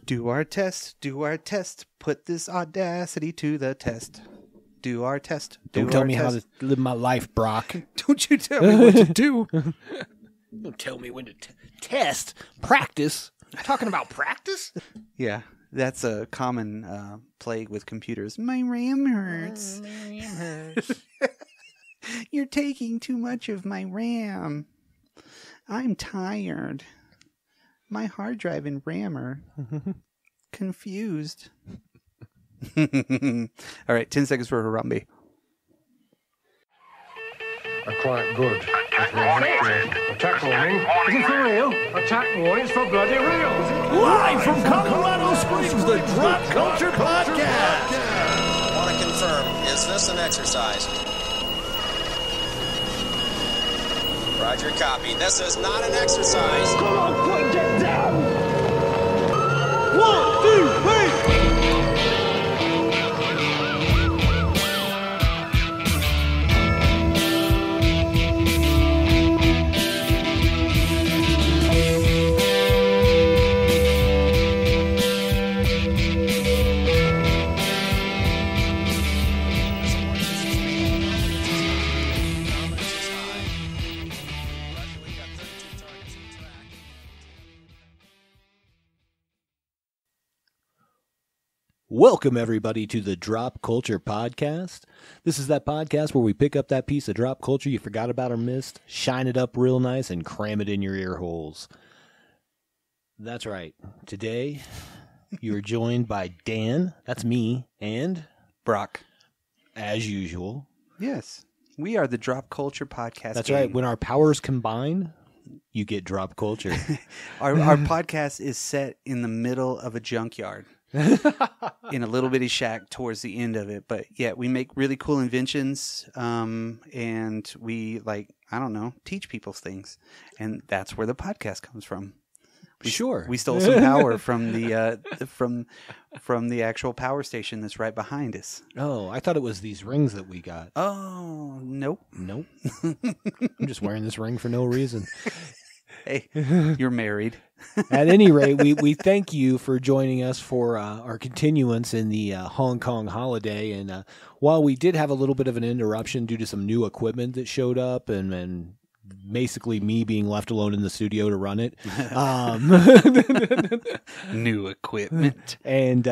Do our test, put this audacity to the test. Do our test. Don't tell me how to live my life, Brock. Don't you tell me what to do. Don't tell me when to test. Practice. Talking about practice? Yeah, that's a common plague with computers. My RAM hurts. My RAM hurts. You're taking too much of my RAM. I'm tired. My hard drive and RAM are confused. All right, 10 seconds for Harambe. Quite good. Attack warning. Is it for real? Attack warning. It's for bloody real. Live from Colorado Springs, the Drop Culture Podcast. Want to confirm, is this an exercise? Roger, copy. This is not an exercise. Come on, Kwok, get down. 1, 2, 3. Welcome, everybody, to the Drop Culture Podcast. This is that podcast where we pick up that piece of drop culture you forgot about or missed, shine it up real nice, and cram it in your ear holes. That's right. Today, you are joined by Dan, that's me, and Brock. As usual. Yes, we are the Drop Culture Podcast. That's gang. right. When our powers combine, you get drop culture. Our podcast is set in the middle of a junkyard. In a little bitty shack towards the end of it. But yeah, we make really cool inventions, and we, teach people things. And that's where the podcast comes from. Sure. We stole some power from the from the actual power station that's right behind us. Oh, I thought it was these rings that we got. Oh, nope. Nope. I'm just wearing this ring for no reason. Hey, you're married. At any rate, we thank you for joining us for our continuance in the Hong Kong holiday. And while we did have a little bit of an interruption due to some new equipment that showed up and basically me being left alone in the studio to run it. New equipment. And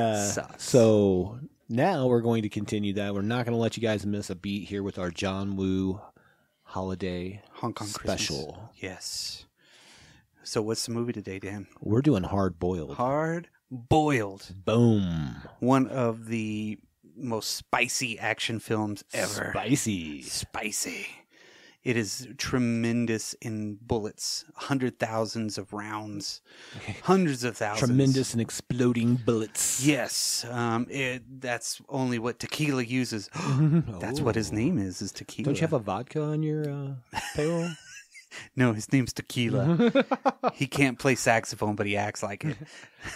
so now we're going to continue that. We're not going to let you guys miss a beat here with our John Woo holiday Hong Kong special. Christmas. Yes. So what's the movie today, Dan? We're doing Hard Boiled. Hard Boiled. Boom. One of the most spicy action films ever. Spicy. It is tremendous in bullets. 100,000s of rounds. Hundreds of thousands. Tremendous and exploding bullets. Yes. That's only what tequila uses. That's what his name is tequila. Don't you have a vodka on your payroll? No, his name's Tequila. He can't play saxophone, but he acts like it.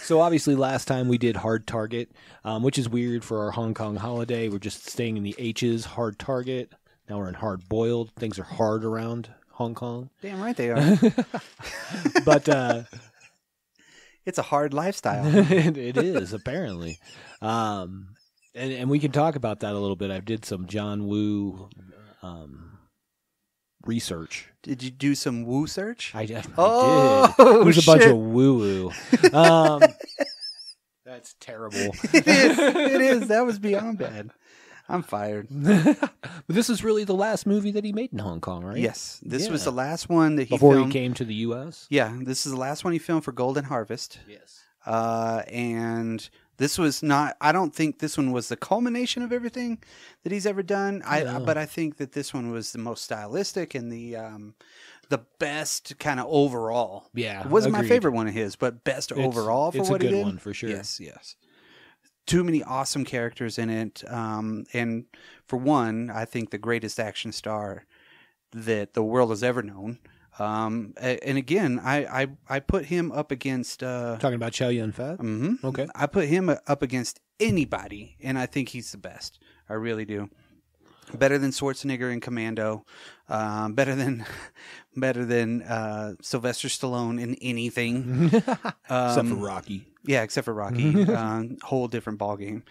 So obviously last time we did Hard Target, which is weird for our Hong Kong holiday. We're just staying in the H's, Hard Target. Now we're in Hard Boiled. Things are hard around Hong Kong. Damn right they are. But it's a hard lifestyle. It is, apparently. And we can talk about that a little bit. I did some John Woo research. Did you do some woo search? I did. Oh, It was a bunch shit. of woo-woo. That's terrible. It is. That was beyond bad. I'm fired. But this is really the last movie that he made in Hong Kong, right? Yes. This was Yeah. the last one that he Before filmed. he came to the U.S.? Yeah, this is the last one he filmed for Golden Harvest. Yes. And this was not, I don't think this one was the culmination of everything that he's ever done. But I think that this one was the most stylistic and the best kind of overall. Yeah. It wasn't my agreed. favorite one of his, but best overall for it's what a he good did. one for sure. Yes. Too many awesome characters in it. And for one, I think the greatest action star that the world has ever known. And again, I put him up against... Talking about Chow Yun-fat? Mm-hmm. Okay. I put him up against anybody, and I think he's the best. I really do. Better than Schwarzenegger in Commando. Better than Sylvester Stallone in anything. Except for Rocky. Yeah, except for Rocky. Whole different ballgame.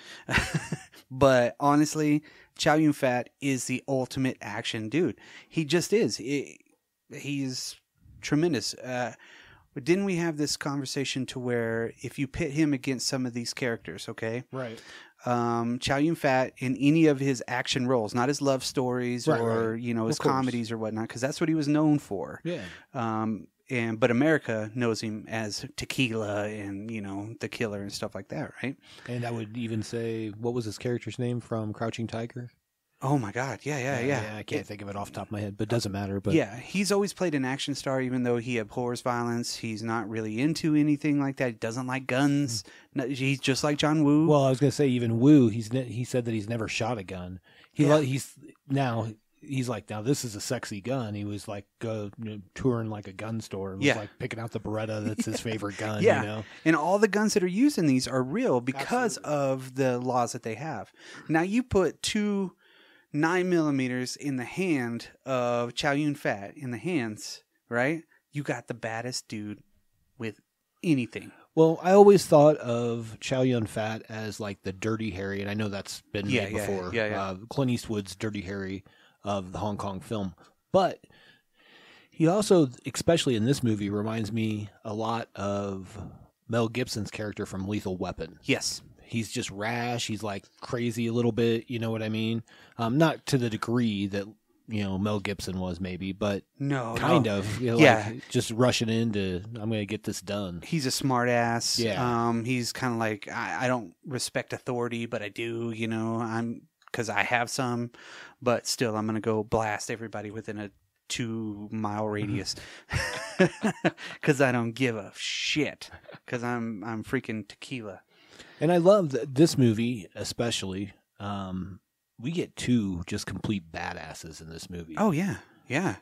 But honestly, Chow Yun-fat is the ultimate action dude. He just is. He's tremendous. Didn't we have this conversation to where if you pit him against some of these characters, okay? Right. Chow Yun-fat in any of his action roles, not his love stories Right, or right. his comedies or whatnot, because that's what he was known for. Yeah. But America knows him as Tequila and the Killer and stuff like that, right? And I would even say, what was his character's name from Crouching Tiger? Oh my God, yeah. I can't think of it off the top of my head, but it doesn't matter. But yeah, he's always played an action star, even though he abhors violence. He's not really into anything like that. He doesn't like guns. No, he's just like John Woo. Well, I was going to say even Woo. He said that he's never shot a gun. He's like, now this is a sexy gun. He was like touring like a gun store and was like picking out the Beretta that's his favorite gun. Yeah, and all the guns that are used in these are real because of the laws that they have. Now you put 2 9mm in the hand of Chow Yun-fat in the hands, right? You got the baddest dude with anything. Well, I always thought of Chow Yun-fat as like the Dirty Harry, and I know that's been made before. Clint Eastwood's Dirty Harry of the Hong Kong film. But he also, especially in this movie, reminds me a lot of Mel Gibson's character from Lethal Weapon. Yes. He's just rash. He's like crazy a little bit. You know what I mean? Not to the degree that, Mel Gibson was maybe, but kind of. Like just rushing into, I'm going to get this done. He's a smart ass. Yeah. He's kind of like, I don't respect authority, but I do, because I have some, but still I'm going to go blast everybody within a 2-mile radius because I don't give a shit because I'm freaking Tequila. And I love this movie, especially. We get 2 just complete badasses in this movie. Oh, yeah. Yeah.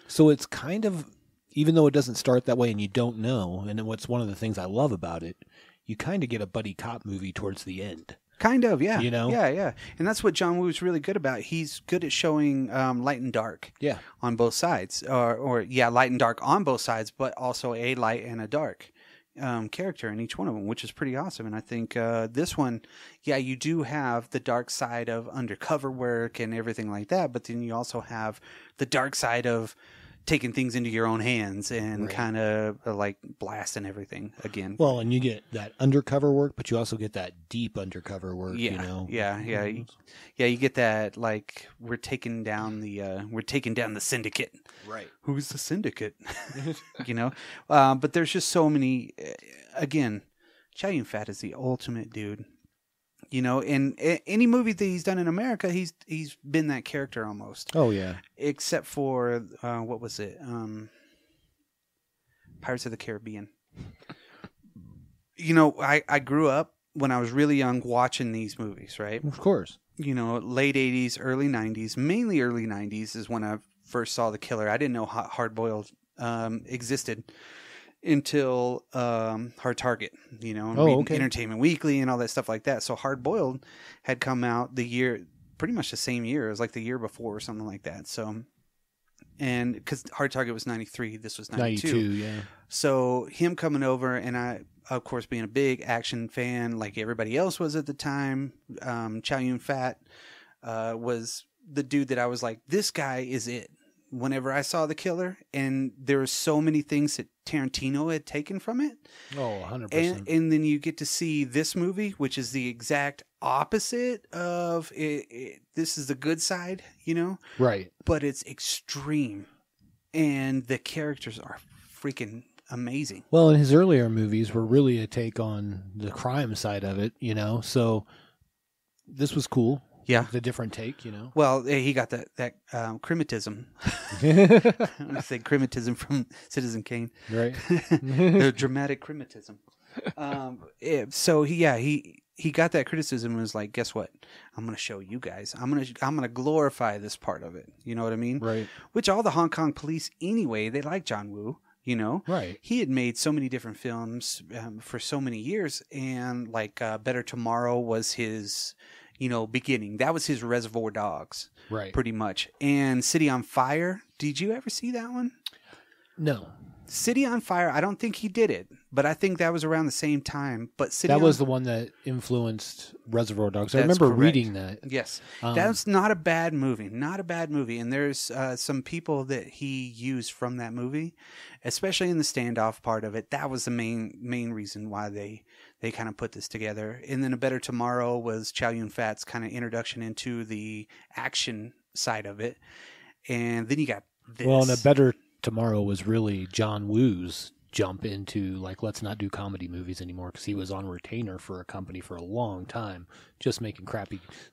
So it's kind of, even though it doesn't start that way and you don't know, and what's one of the things I love about it, you kind of get a buddy cop movie towards the end. Kind of, yeah. Yeah. And that's what John Woo's really good about. He's good at showing light and dark on both sides. Or light and dark on both sides, but also a light and a dark character in each one of them, which is pretty awesome. And I think this one, you do have the dark side of undercover work and everything like that, but then you also have the dark side of taking things into your own hands and kind of like blasting everything again. Well, and you get that undercover work, but you also get that deep undercover work. Yeah. You get that like we're taking down the syndicate. Right. Who's the syndicate? But there's just so many. Again, Chow Yun-fat is the ultimate dude. In any movie that he's done in America, he's been that character almost. Oh yeah. Except for what was it? Pirates of the Caribbean. I grew up when I was really young watching these movies, right? Of course. Late 80s, early 90s, mainly early 90s is when I first saw The Killer. I didn't know Hard Boiled existed until Hard Target, and Entertainment Weekly and all that stuff like that. So Hard Boiled had come out pretty much the same year. It was like the year before or something like that. So, and because Hard Target was 93, this was 92. 92, yeah. So him coming over, and I, of course, being a big action fan like everybody else was at the time, Chow Yun-fat was the dude that I was like, this guy is it. Whenever I saw The Killer, and there were so many things that Tarantino had taken from it. Oh, 100%. And then you get to see this movie, which is the exact opposite of it. This is the good side, Right. But it's extreme. And the characters are freaking amazing. Well, and his earlier movies were really a take on the crime side of it, So this was cool. Yeah. The different take, Well, he got that crematism. I say crematism from Citizen Kane. Right. The dramatic crematism. So he got that criticism and was like, guess what? I'm going to show you guys. I'm going to glorify this part of it. You know what I mean? Right. Which all the Hong Kong police anyway, they like John Woo. Right. He had made so many different films for so many years, and like Better Tomorrow was his beginning. That was his Reservoir Dogs, Right. pretty much. And City on Fire. Did you ever see that one? No. City on Fire, I don't think he did it, but I think that was around the same time. But That was the one that influenced Reservoir Dogs. I That's remember correct. reading that. Yes. That's not a bad movie. Not a bad movie. And there's some people that he used from that movie, especially in the standoff part of it. That was the main reason why they kind of put this together. And then A Better Tomorrow was Chow Yun-fat's kind of introduction into the action side of it. And then you got this. Well, and A Better Tomorrow was really John Woo's jump into, like, let's not do comedy movies anymore, because he was on retainer for a company for a long time, just making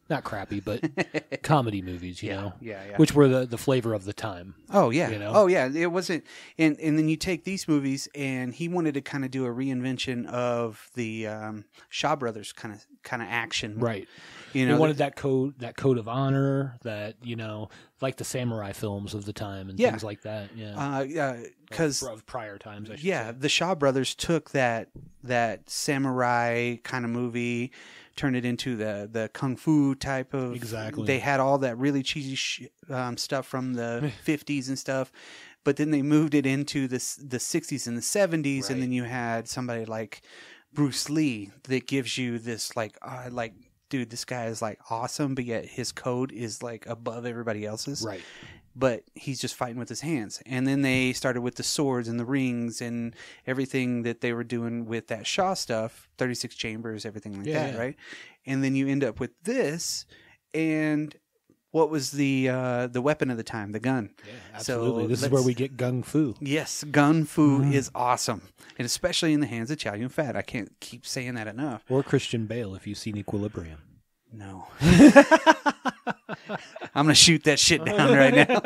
not crappy, but comedy movies, you know? Yeah. Which were the flavor of the time. Oh, yeah. You know? Oh, yeah. It wasn't. And then you take these movies, and he wanted to kind of do a reinvention of the Shaw Brothers kind of action. Right. He wanted that code of honor, that, like the samurai films of the time and things like that. Yeah. Because of prior times, I should yeah, say. the Shaw Brothers took that samurai kind of movie, turned it into the kung fu type of. Exactly. They had all that really cheesy stuff from the 50s and stuff, but then they moved it into the 60s and the 70s, Right. and then you had somebody like Bruce Lee that gives you this dude, this guy is like awesome, but yet his code is like above everybody else's. Right. But he's just fighting with his hands. And then they started with the swords and the rings and everything that they were doing with that Shaw stuff, 36 chambers, everything like that, right? And then you end up with this, and what was the weapon of the time? The gun. Yeah, absolutely. So this is where we get gung fu. Yes, gun fu is awesome. And especially in the hands of Chow Yun-fat. I can't keep saying that enough. Or Christian Bale, if you've seen Equilibrium. No. I'm going to shoot that shit down right now.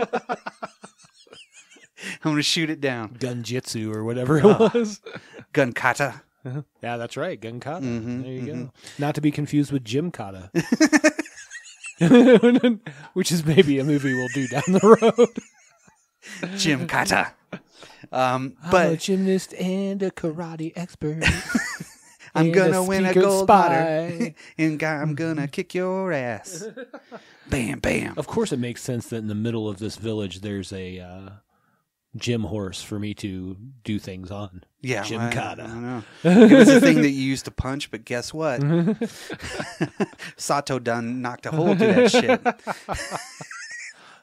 I'm going to shoot it down. Gun jitsu or whatever it was. Gun kata. Yeah, that's right. Gun kata. There you go. Not to be confused with Jim Kata. Which is maybe a movie we'll do down the road. Jim kata. I'm a gymnast and a karate expert. I'm going to win a gold spy. medal. And I'm going to kick your ass. Bam, bam. Of course, it makes sense that in the middle of this village, there's a gym horse for me to do things on. Yeah, Jim Kata. I don't know. It was the thing that you used to punch, but guess what? Sato done knocked a hole through that shit.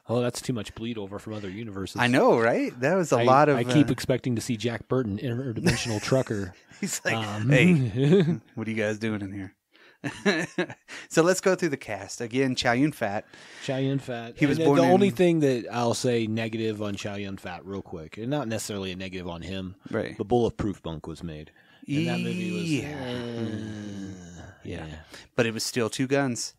Oh, that's too much bleed over from other universes. I know, right? That was a lot of... I keep expecting to see Jack Burton, interdimensional trucker. He's like, hey, what are you guys doing in here? So let's go through the cast. Again, Chow Yun-fat. Chow Yun-fat. He was And born the in... only thing that I'll say negative on Chow Yun-fat real quick, and not necessarily a negative on him, Right. the Bulletproof Monk was made. And that movie was... Yeah. But it was still two guns.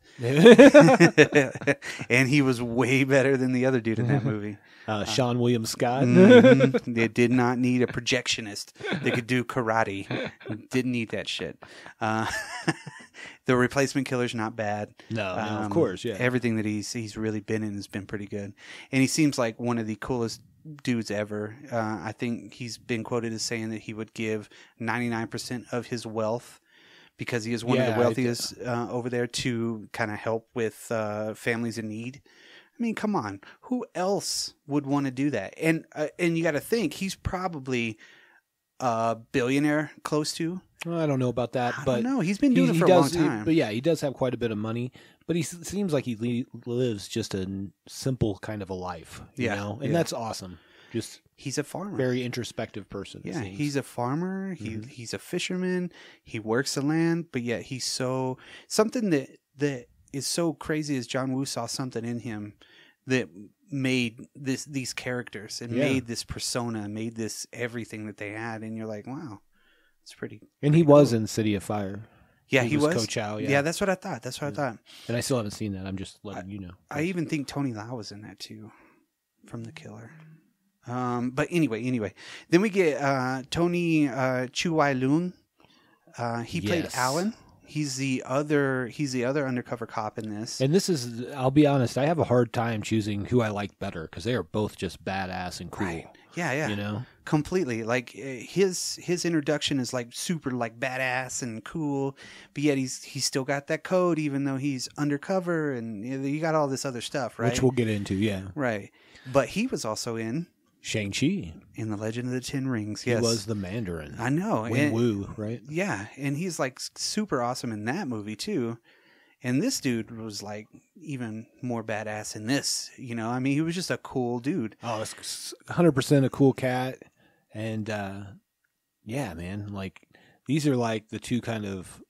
And he was way better than the other dude in that movie. Sean William Scott. They did not need a projectionist. They could do karate. Didn't need that shit. The Replacement Killer's not bad. No, of course, yeah. Everything that he's really been in has been pretty good. And he seems like one of the coolest dudes ever. I think he's been quoted as saying that he would give 99% of his wealth, because he is one of the wealthiest over there, to kind of help with families in need. I mean, come on. Who else would want to do that? And you got to think, he's probably a billionaire close to. Well, I don't know about that, but no, he's been doing it for a long time. But yeah, he does have quite a bit of money. But he seems like he lives just a simple kind of a life, you know? And that's awesome. Just he's a farmer, very introspective person. Yeah, he's a farmer. He's a fisherman. He works the land, but yet he's so something that is so crazy. As John Woo saw something in him that made these characters and made this persona, made this everything that they had, and you're like, wow, it's pretty. And he was in City of Fire. Yeah, he was. Ko Chow, yeah, that's what I thought. And I still haven't seen that. I'm just letting you know. I even think Tony Lau was in that too, from The Killer. But anyway, then we get Tony Chu Wai Lung. He played Alan. He's the other undercover cop in this. And this is, I'll be honest, I have a hard time choosing who I like better, because they are both just badass and cool. Right. Yeah. You know? Completely. Like his introduction is like super like badass and cool, but yet he's still got that code even though he's undercover, and you got all this other stuff, right? Which we'll get into, yeah. Right. But he was also in Shang-Chi. In the Legend of the Ten Rings. Yes. He was the Mandarin. I know. Wen Wu, right? Yeah, and he's like super awesome in that movie too. And this dude was like even more badass in this, you know? I mean, he was just a cool dude. Oh, it's 100% a cool cat. And, yeah, man, like, these are like the two kind of,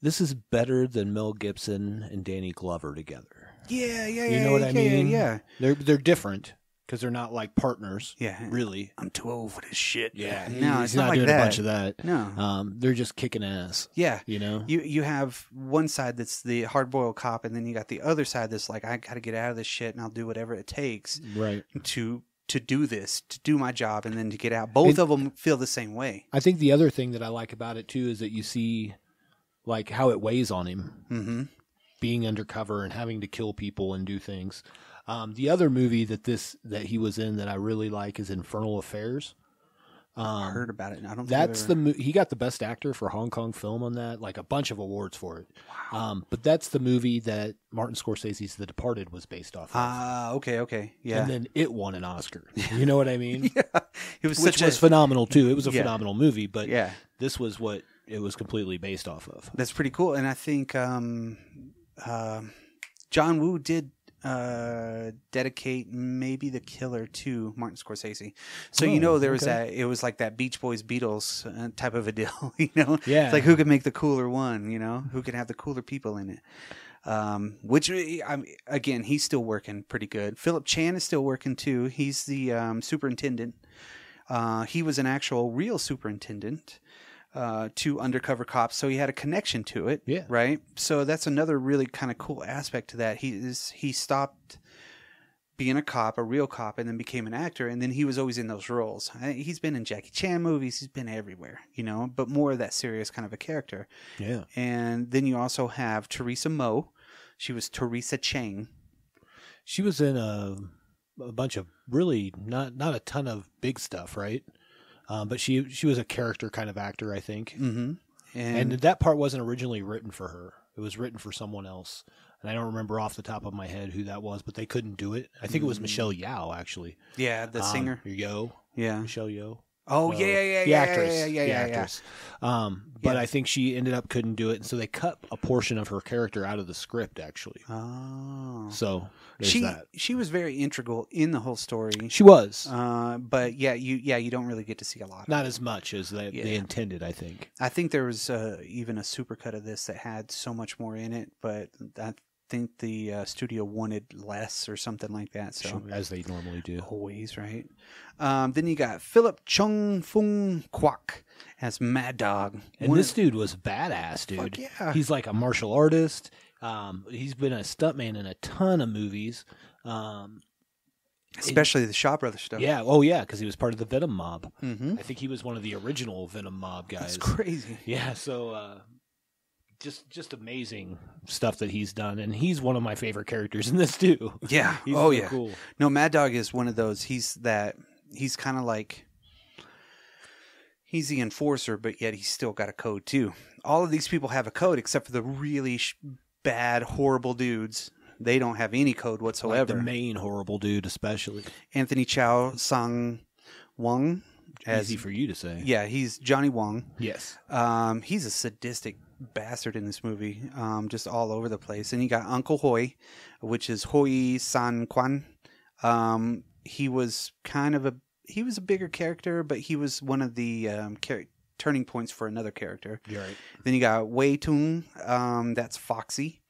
this is better than Mel Gibson and Danny Glover together. Yeah. You know what I mean? Yeah. They're different because they're not like partners. Yeah. Really. I'm too old for this shit. Yeah. No, he's it's not like doing that. a bunch of that. No. They're just kicking ass. Yeah. You know? You have one side that's the hard-boiled cop, and then you got the other side that's like, I got to get out of this shit, and I'll do whatever it takes to do this, to do my job, and then to get out. Both of them feel the same way. I think the other thing that I like about it, too, is that you see like how it weighs on him being undercover and having to kill people and do things. The other movie that he was in that I really like is Infernal Affairs. I heard about it. I don't. That's he got the best actor for Hong Kong film on that, like a bunch of awards for it. Wow. But that's the movie that Martin Scorsese's The Departed was based off of. Okay, yeah. And then it won an Oscar. You know what I mean? Yeah, it was Which was phenomenal too. It was a phenomenal movie, but yeah, this was what it was completely based off of. That's pretty cool, and I think John Woo did dedicate maybe The Killer to Martin Scorsese. So there was that, it was like that Beach Boys Beatles type of a deal, you know? Yeah. It's like who could make the cooler one, you know? Who could have the cooler people in it? Which, again, he's still working pretty good. Philip Chan is still working too. He's the superintendent. He was an actual real superintendent to undercover cops, so he had a connection to it. Yeah. Right. So that's another really kind of cool aspect to that. He stopped being a cop, a real cop, and then became an actor, and then he was always in those roles. He's been in Jackie Chan movies. He's been everywhere, you know, but more of that serious kind of a character. Yeah. And then you also have Theresa Moe. She was Teresa Chang. She was in a bunch of really not a ton of big stuff, right? But she was a character kind of actor, I think. Mm-hmm. And that part wasn't originally written for her. It was written for someone else. And I don't remember off the top of my head who that was, but they couldn't do it. I think it was Michelle Yeoh, actually. Yeah, the singer. Yeoh. Yeah. Michelle Yeoh. Oh, yeah. The actress. Yeah. The actress. But I think she ended up couldn't do it, and so they cut a portion of her character out of the script, actually. Oh. So there's that. She was very integral in the whole story. She was. But you don't really get to see a lot. Not as much as they intended, I think. I think there was even a supercut of this that had so much more in it, but I think the studio wanted less or something like that. So as they normally do. Always, right? Then you got Philip Chung Fung Kwok as Mad Dog. And this dude was badass, dude. Fuck yeah. He's like a martial artist. He's been a stuntman in a ton of movies. Especially the Shaw Brothers stuff. Yeah. Oh, yeah, because he was part of the Venom mob. Mm-hmm. I think he was one of the original Venom mob guys. That's crazy. Yeah, so just amazing stuff that he's done. And he's one of my favorite characters in this, too. Yeah. He's so yeah. Cool. No, Mad Dog is one of those. He's kind of like... He's the enforcer, but yet he's still got a code, too. All of these people have a code except for the really bad, horrible dudes. They don't have any code whatsoever. Like the main horrible dude, especially. Anthony Chow Sang Wong. Easy for you to say. Yeah, he's Johnny Wong. Yes. He's a sadistic bastard in this movie, just all over the place. And you got Uncle Hoi, which is Hoi San Quan. He was he was a bigger character, but he was one of the turning points for another character. You're right. Then you got Wei Tung. That's Foxy.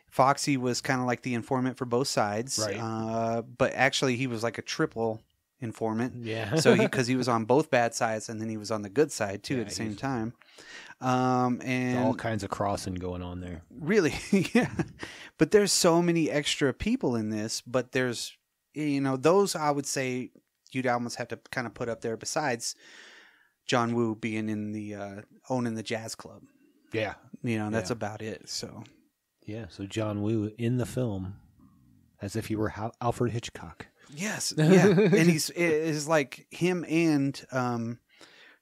Foxy was kind of like the informant for both sides. Right. But actually, he was like a triple informant. Yeah. So because he was on both bad sides, and then he was on the good side too at the same time. And all kinds of crossing going on there. Really, yeah. But there's so many extra people in this. But there's, those I would say you'd almost have to kind of put up there. Besides John Woo being in the owning the jazz club. Yeah. That's about it. So. Yeah, so John Woo in the film, as if he were Alfred Hitchcock. Yes, yeah, and it's like him and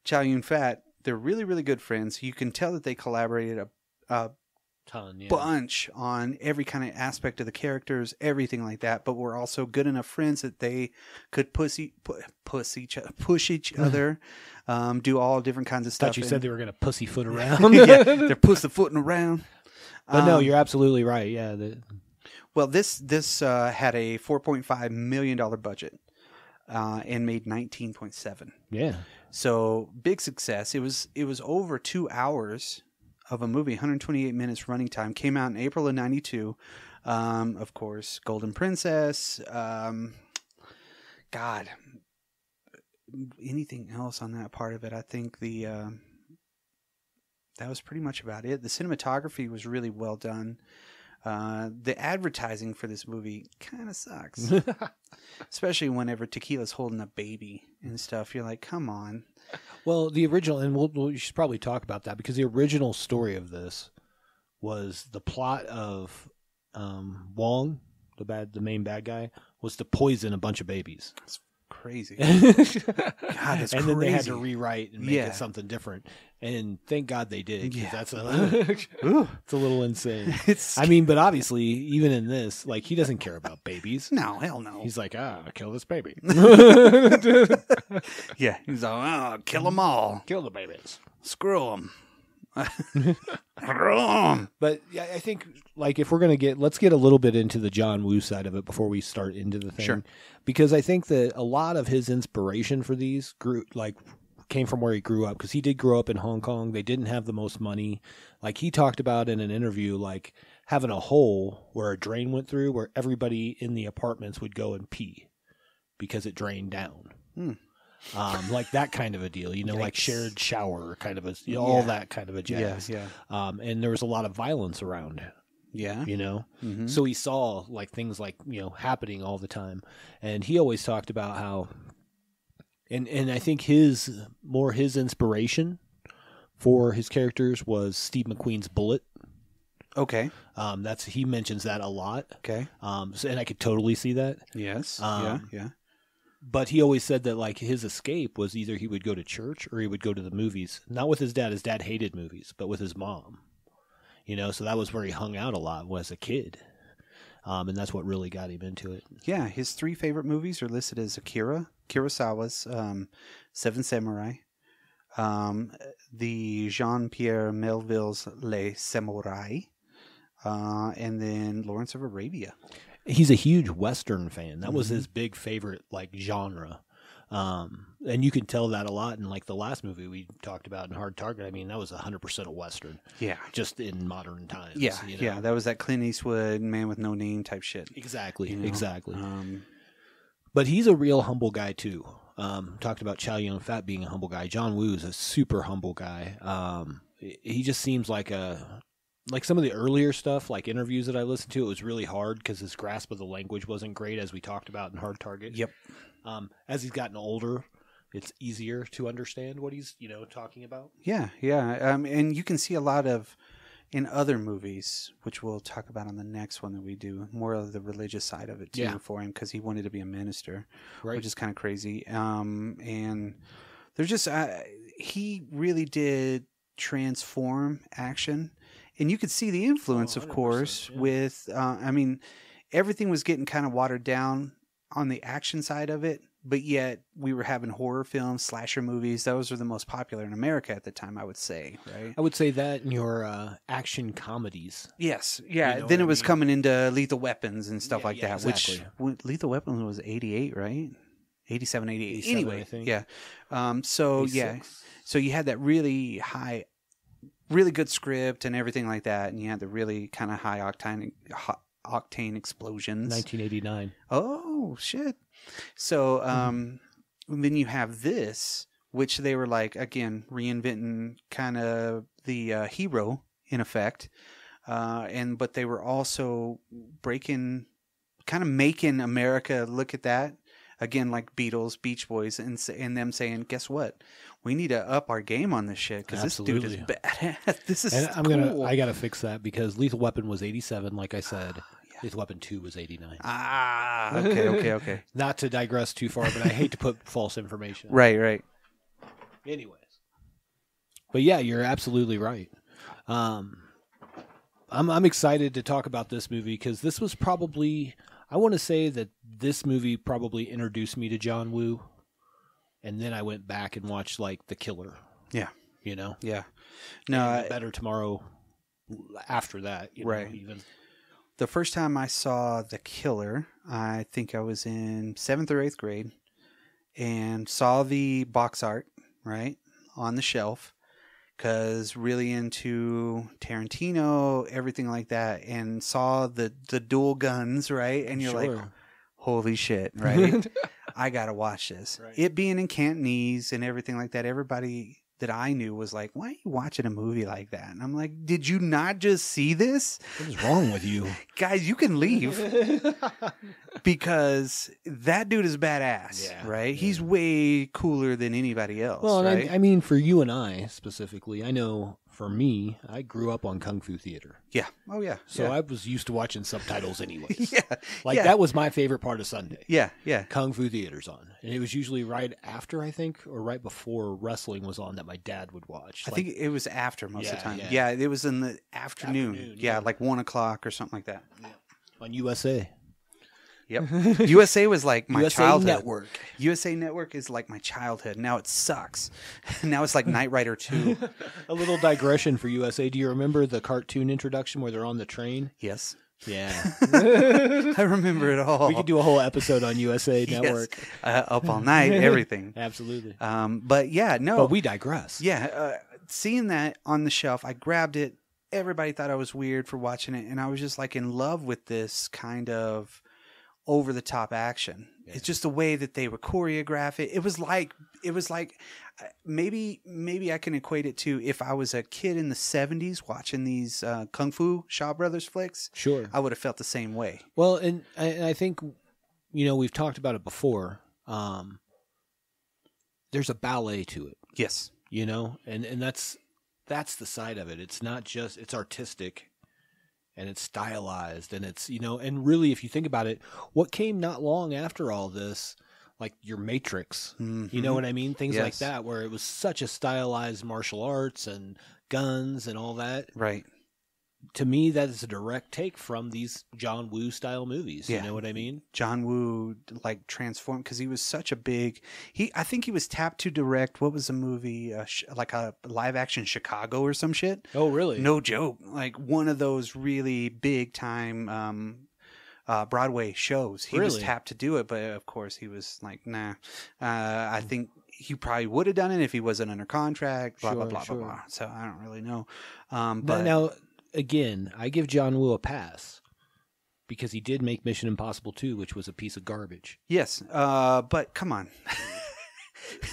Chow Yun-fat. They're really, really good friends. You can tell that they collaborated a ton, yeah. bunch on every kind of aspect of the characters, everything like that. But we're also good enough friends that they could push each other, do all different kinds of stuff. Thought you said they were going to pussyfoot around. Yeah, they're pussyfooting around. But no, you're absolutely right. Yeah. Well, this had a $4.5 million budget and made 19.7. Yeah. So big success. It was over 2 hours of a movie, 128 minutes running time. Came out in April of '92. Of course, Golden Princess. God, anything else on that part of it? I think that was pretty much about it. The cinematography was really well done. The advertising for this movie kind of sucks, especially whenever Tequila's holding a baby and stuff. You're like, come on. Well, the original, and we should probably talk about that because the original story of this was the plot of Wong, the main bad guy, was to poison a bunch of babies. That's crazy. God, that's and crazy. then they had to rewrite and make it something different. And thank God they did. Yeah. That's it's a little insane. But obviously, even in this, like, he doesn't care about babies. No, hell no. He's like, kill this baby. Yeah, he's like, kill them all. Kill the babies. Screw them. But yeah, I think, like, if we're going to let's get a little bit into the John Woo side of it before we start into the thing. Sure. Because I think that a lot of his inspiration for these came from where he grew up, because he did grow up in Hong Kong. They didn't have the most money. Like, he talked about in an interview, like, having a hole where a drain went through where everybody in the apartments would go and pee because it drained down. Like that kind of a deal, like shared shower kind of all that kind of a jazz. Yeah. And there was a lot of violence around. Yeah. Mm-hmm. So he saw like things like, happening all the time. And he always talked about how, and I think his inspiration for his characters was Steve McQueen's Bullet. Okay. He mentions that a lot. Okay. And I could totally see that. Yes. Yeah. But he always said that, like, his escape was either he would go to church or he would go to the movies. Not with his dad. His dad hated movies, but with his mom. So that was where he hung out a lot as a kid. And that's what really got him into it. Yeah, his 3 favorite movies are listed as Akira, Kurosawa's Seven Samurai, the Jean-Pierre Melville's Les Samurai, and then Lawrence of Arabia. He's a huge Western fan. That was his big favorite, like, genre. And you can tell that a lot in, like, the last movie we talked about in Hard Target. I mean, that was 100% a Western. Yeah. Just in modern times. Yeah, yeah. That was that Clint Eastwood, Man with No Name type shit. Exactly, exactly. But he's a real humble guy, too. Talked about Chow Yun-fat being a humble guy. John Woo is a super humble guy. He just seems like some of the earlier stuff, like interviews that I listened to, it was really hard because his grasp of the language wasn't great, as we talked about in Hard Target. Yep. As he's gotten older, it's easier to understand what he's, talking about. Yeah, yeah. And you can see a lot of, in other movies, which we'll talk about on the next one that we do, more of the religious side of it, too, for him, because he wanted to be a minister, which is kind of crazy. And there's just, he really did transform action. And you could see the influence, of course, with, everything was getting kind of watered down on the action side of it, but yet we were having horror films, slasher movies. Those were the most popular in America at the time, I would say, right? I would say that in your action comedies. Yes, yeah. Then it was coming into Lethal Weapons and stuff like that, exactly. which Lethal Weapons was 88, right? 87, 88. 87, anyway, I think. Yeah. 86. Yeah. So you had that really high, really good script and everything like that, and you had the really kind of high octane explosions. 1989. Oh shit! So then you have this, which they were like, again, reinventing kind of the hero in effect, but they were also kind of making America look at that. Again, like Beatles, Beach Boys, and them saying, "Guess what? We need to up our game on this shit because this dude is badass. This is cool." I gotta fix that because Lethal Weapon was 87, like I said. Lethal Weapon 2 was 89. Okay. Not to digress too far, but I hate to put false information. Right. Anyways. But yeah, you're absolutely right. I'm excited to talk about this movie because this was probably, I want to say that this movie probably introduced me to John Woo, and then I went back and watched like The Killer. Yeah. You know? Yeah. No, Better Tomorrow after that. You know, even. The first time I saw The Killer, I think I was in 7th or 8th grade, and saw the box art, right, on the shelf, because really into Tarantino, everything like that, and saw the dual guns, right, and you're like, holy shit, right? I gotta watch this. Right. It being in Cantonese and everything like that, everybody that I knew was like, why are you watching a movie like that? And I'm like, did you not just see this? What is wrong with you? Guys, you can leave. Because that dude is badass, right? Yeah. He's way cooler than anybody else. Well, right? I mean, for you and I specifically, I know for me, I grew up on Kung Fu theater. Yeah. Oh, yeah. So I was used to watching subtitles anyways. Yeah. That was my favorite part of Sunday. Yeah. Kung Fu theater's on. And it was usually right after, I think, or right before wrestling was on that my dad would watch. I think it was after most of the time. Yeah, it was in the afternoon. Yeah, like 1 o'clock or something like that. Yeah. On USA. Yep. USA was like my childhood. Network. USA Network is like my childhood. Now it sucks. Now it's like Knight Rider 2. A little digression for USA. Do you remember the cartoon introduction where they're on the train? Yes. Yeah. I remember it all. We could do a whole episode on USA Network. Up all night, everything. Absolutely. But yeah, no. But we digress. Yeah. Seeing that on the shelf, I grabbed it. Everybody thought I was weird for watching it. And I was just like in love with this kind of over the top action. Yeah. It's just the way that they would choreograph it. It was like maybe I can equate it to if I was a kid in the 70s watching these Kung Fu Shaw Brothers flicks. Sure. I would have felt the same way. Well, and I think, we've talked about it before. There's a ballet to it. Yes. And that's the side of it. It's not just, it's artistic. And it's stylized, and it's, and really, if you think about it, what came not long after all this, like your Matrix, you know what I mean? Things like that, where it was such a stylized martial arts and guns and all that. Right. To me, that is a direct take from these John Woo style movies. You know what I mean? John Woo transformed because he was such a big. I think he was tapped to direct. What was the movie? Like a live action Chicago or some shit. Oh, really? No joke. Like one of those really big time Broadway shows. He was tapped to do it, but of course he was like, nah. I think he probably would have done it if he wasn't under contract. Blah blah blah blah blah. So I don't really know. But now. Again, I give John Woo a pass because he did make Mission Impossible 2, which was a piece of garbage. Yes, but come on.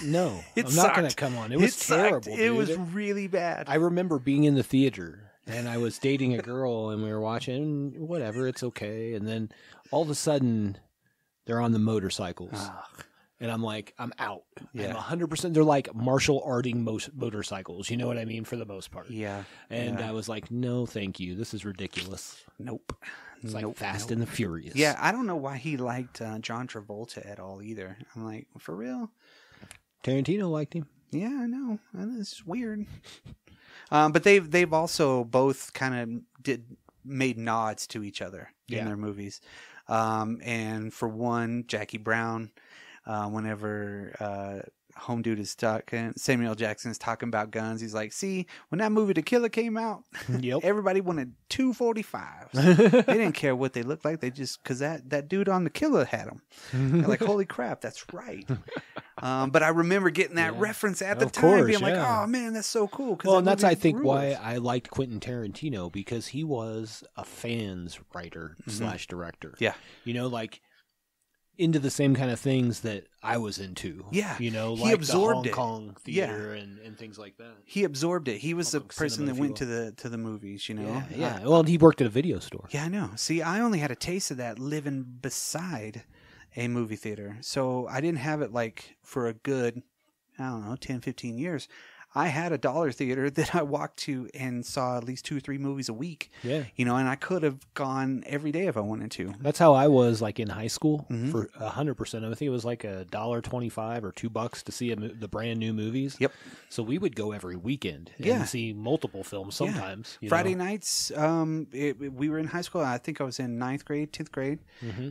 No, I'm not going to come on. It was terrible. It was really bad. I remember being in the theater, and I was dating a girl, and we were watching, whatever, it's okay. And then all of a sudden, they're on the motorcycles. Ugh. And I'm like, I'm out. Yeah. I'm 100%. They're like martial arting motorcycles. You know what I mean? For the most part. Yeah. And I was like, no, thank you. This is ridiculous. Nope. It's like Fast and the Furious. Yeah. I don't know why he liked John Travolta at all either. I'm like, for real? Tarantino liked him. Yeah, I know. This is weird. But they've also both kind of made nods to each other in their movies. And for one, Jackie Brown. Whenever Home Dude is talking, Samuel L. Jackson is talking about guns, he's like, see, when that movie The Killer came out, everybody wanted 245s. They didn't care what they looked like. They just, because that dude on The Killer had them. They're like, holy crap, that's right. But I remember getting that reference at the time, being like, oh man, that's so cool. Well, and that's, I think, why I liked Quentin Tarantino, because he was a fans writer / director. Yeah. Into the same kind of things that I was into. Yeah. He like absorbed the Hong Kong theater and things like that. He absorbed it. He was the person that went to the movies, Yeah. Well, he worked at a video store. Yeah, I know. See, I only had a taste of that living beside a movie theater. So I didn't have it like for a good, I don't know, 10, 15 years. I had a dollar theater that I walked to and saw at least 2 or 3 movies a week. Yeah. You know, and I could have gone every day if I wanted to. That's how I was like in high school for 100%. I think it was like $1.25 or $2 to see the brand new movies. Yep. So we would go every weekend and see multiple films sometimes. You Friday know? nights, we were in high school. I think I was in 9th grade, 10th grade,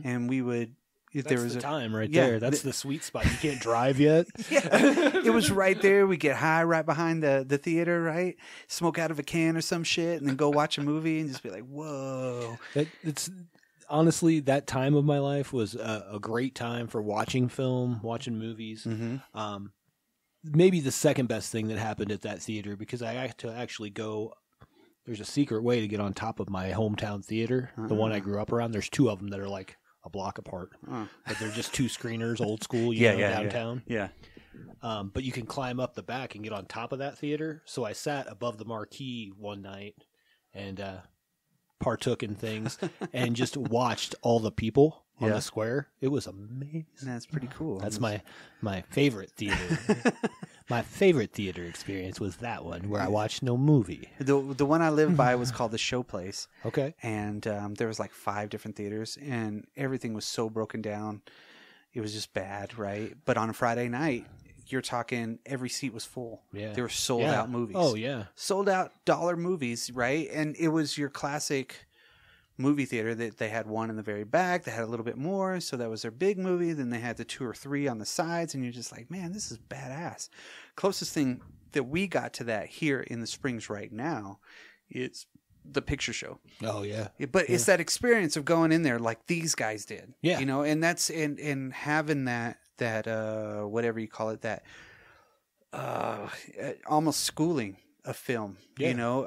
and we would. That's the time right there. That's the sweet spot. You can't drive yet. It was right there. We get high right behind the theater, right? Smoke out of a can or some shit, and then go watch a movie and just be like, whoa. It's honestly, that time of my life was a great time for watching film, watching movies. Maybe the second best thing that happened at that theater, because I had to actually go. There's a secret way to get on top of my hometown theater, the one I grew up around. There's 2 of them that are like a block apart, but they're just 2 screeners, old school, downtown. Yeah. But you can climb up the back and get on top of that theater. So I sat above the marquee one night and partook in things and just watched all the people on the square. It was amazing. That's pretty cool. That's my favorite theater. My favorite theater experience was that one where I watched no movie. The one I lived by was called the Show Place. Okay. And there was like 5 different theaters, and everything was so broken down. It was just bad, right? But on a Friday night, you're talking every seat was full. Yeah. They were sold out movies. Oh, yeah. Sold out dollar movies, right? And it was your classic movie theater that they had one in the very back. They had a little bit more, so that was their big movie. Then they had the 2 or 3 on the sides, and you're just like, man, this is badass. Closest thing that we got to that here in the Springs right now is the picture show. Oh yeah. But it's that experience of going in there like these guys did. Yeah. You know, and that's and having that whatever you call it, that almost schooling of film. You know,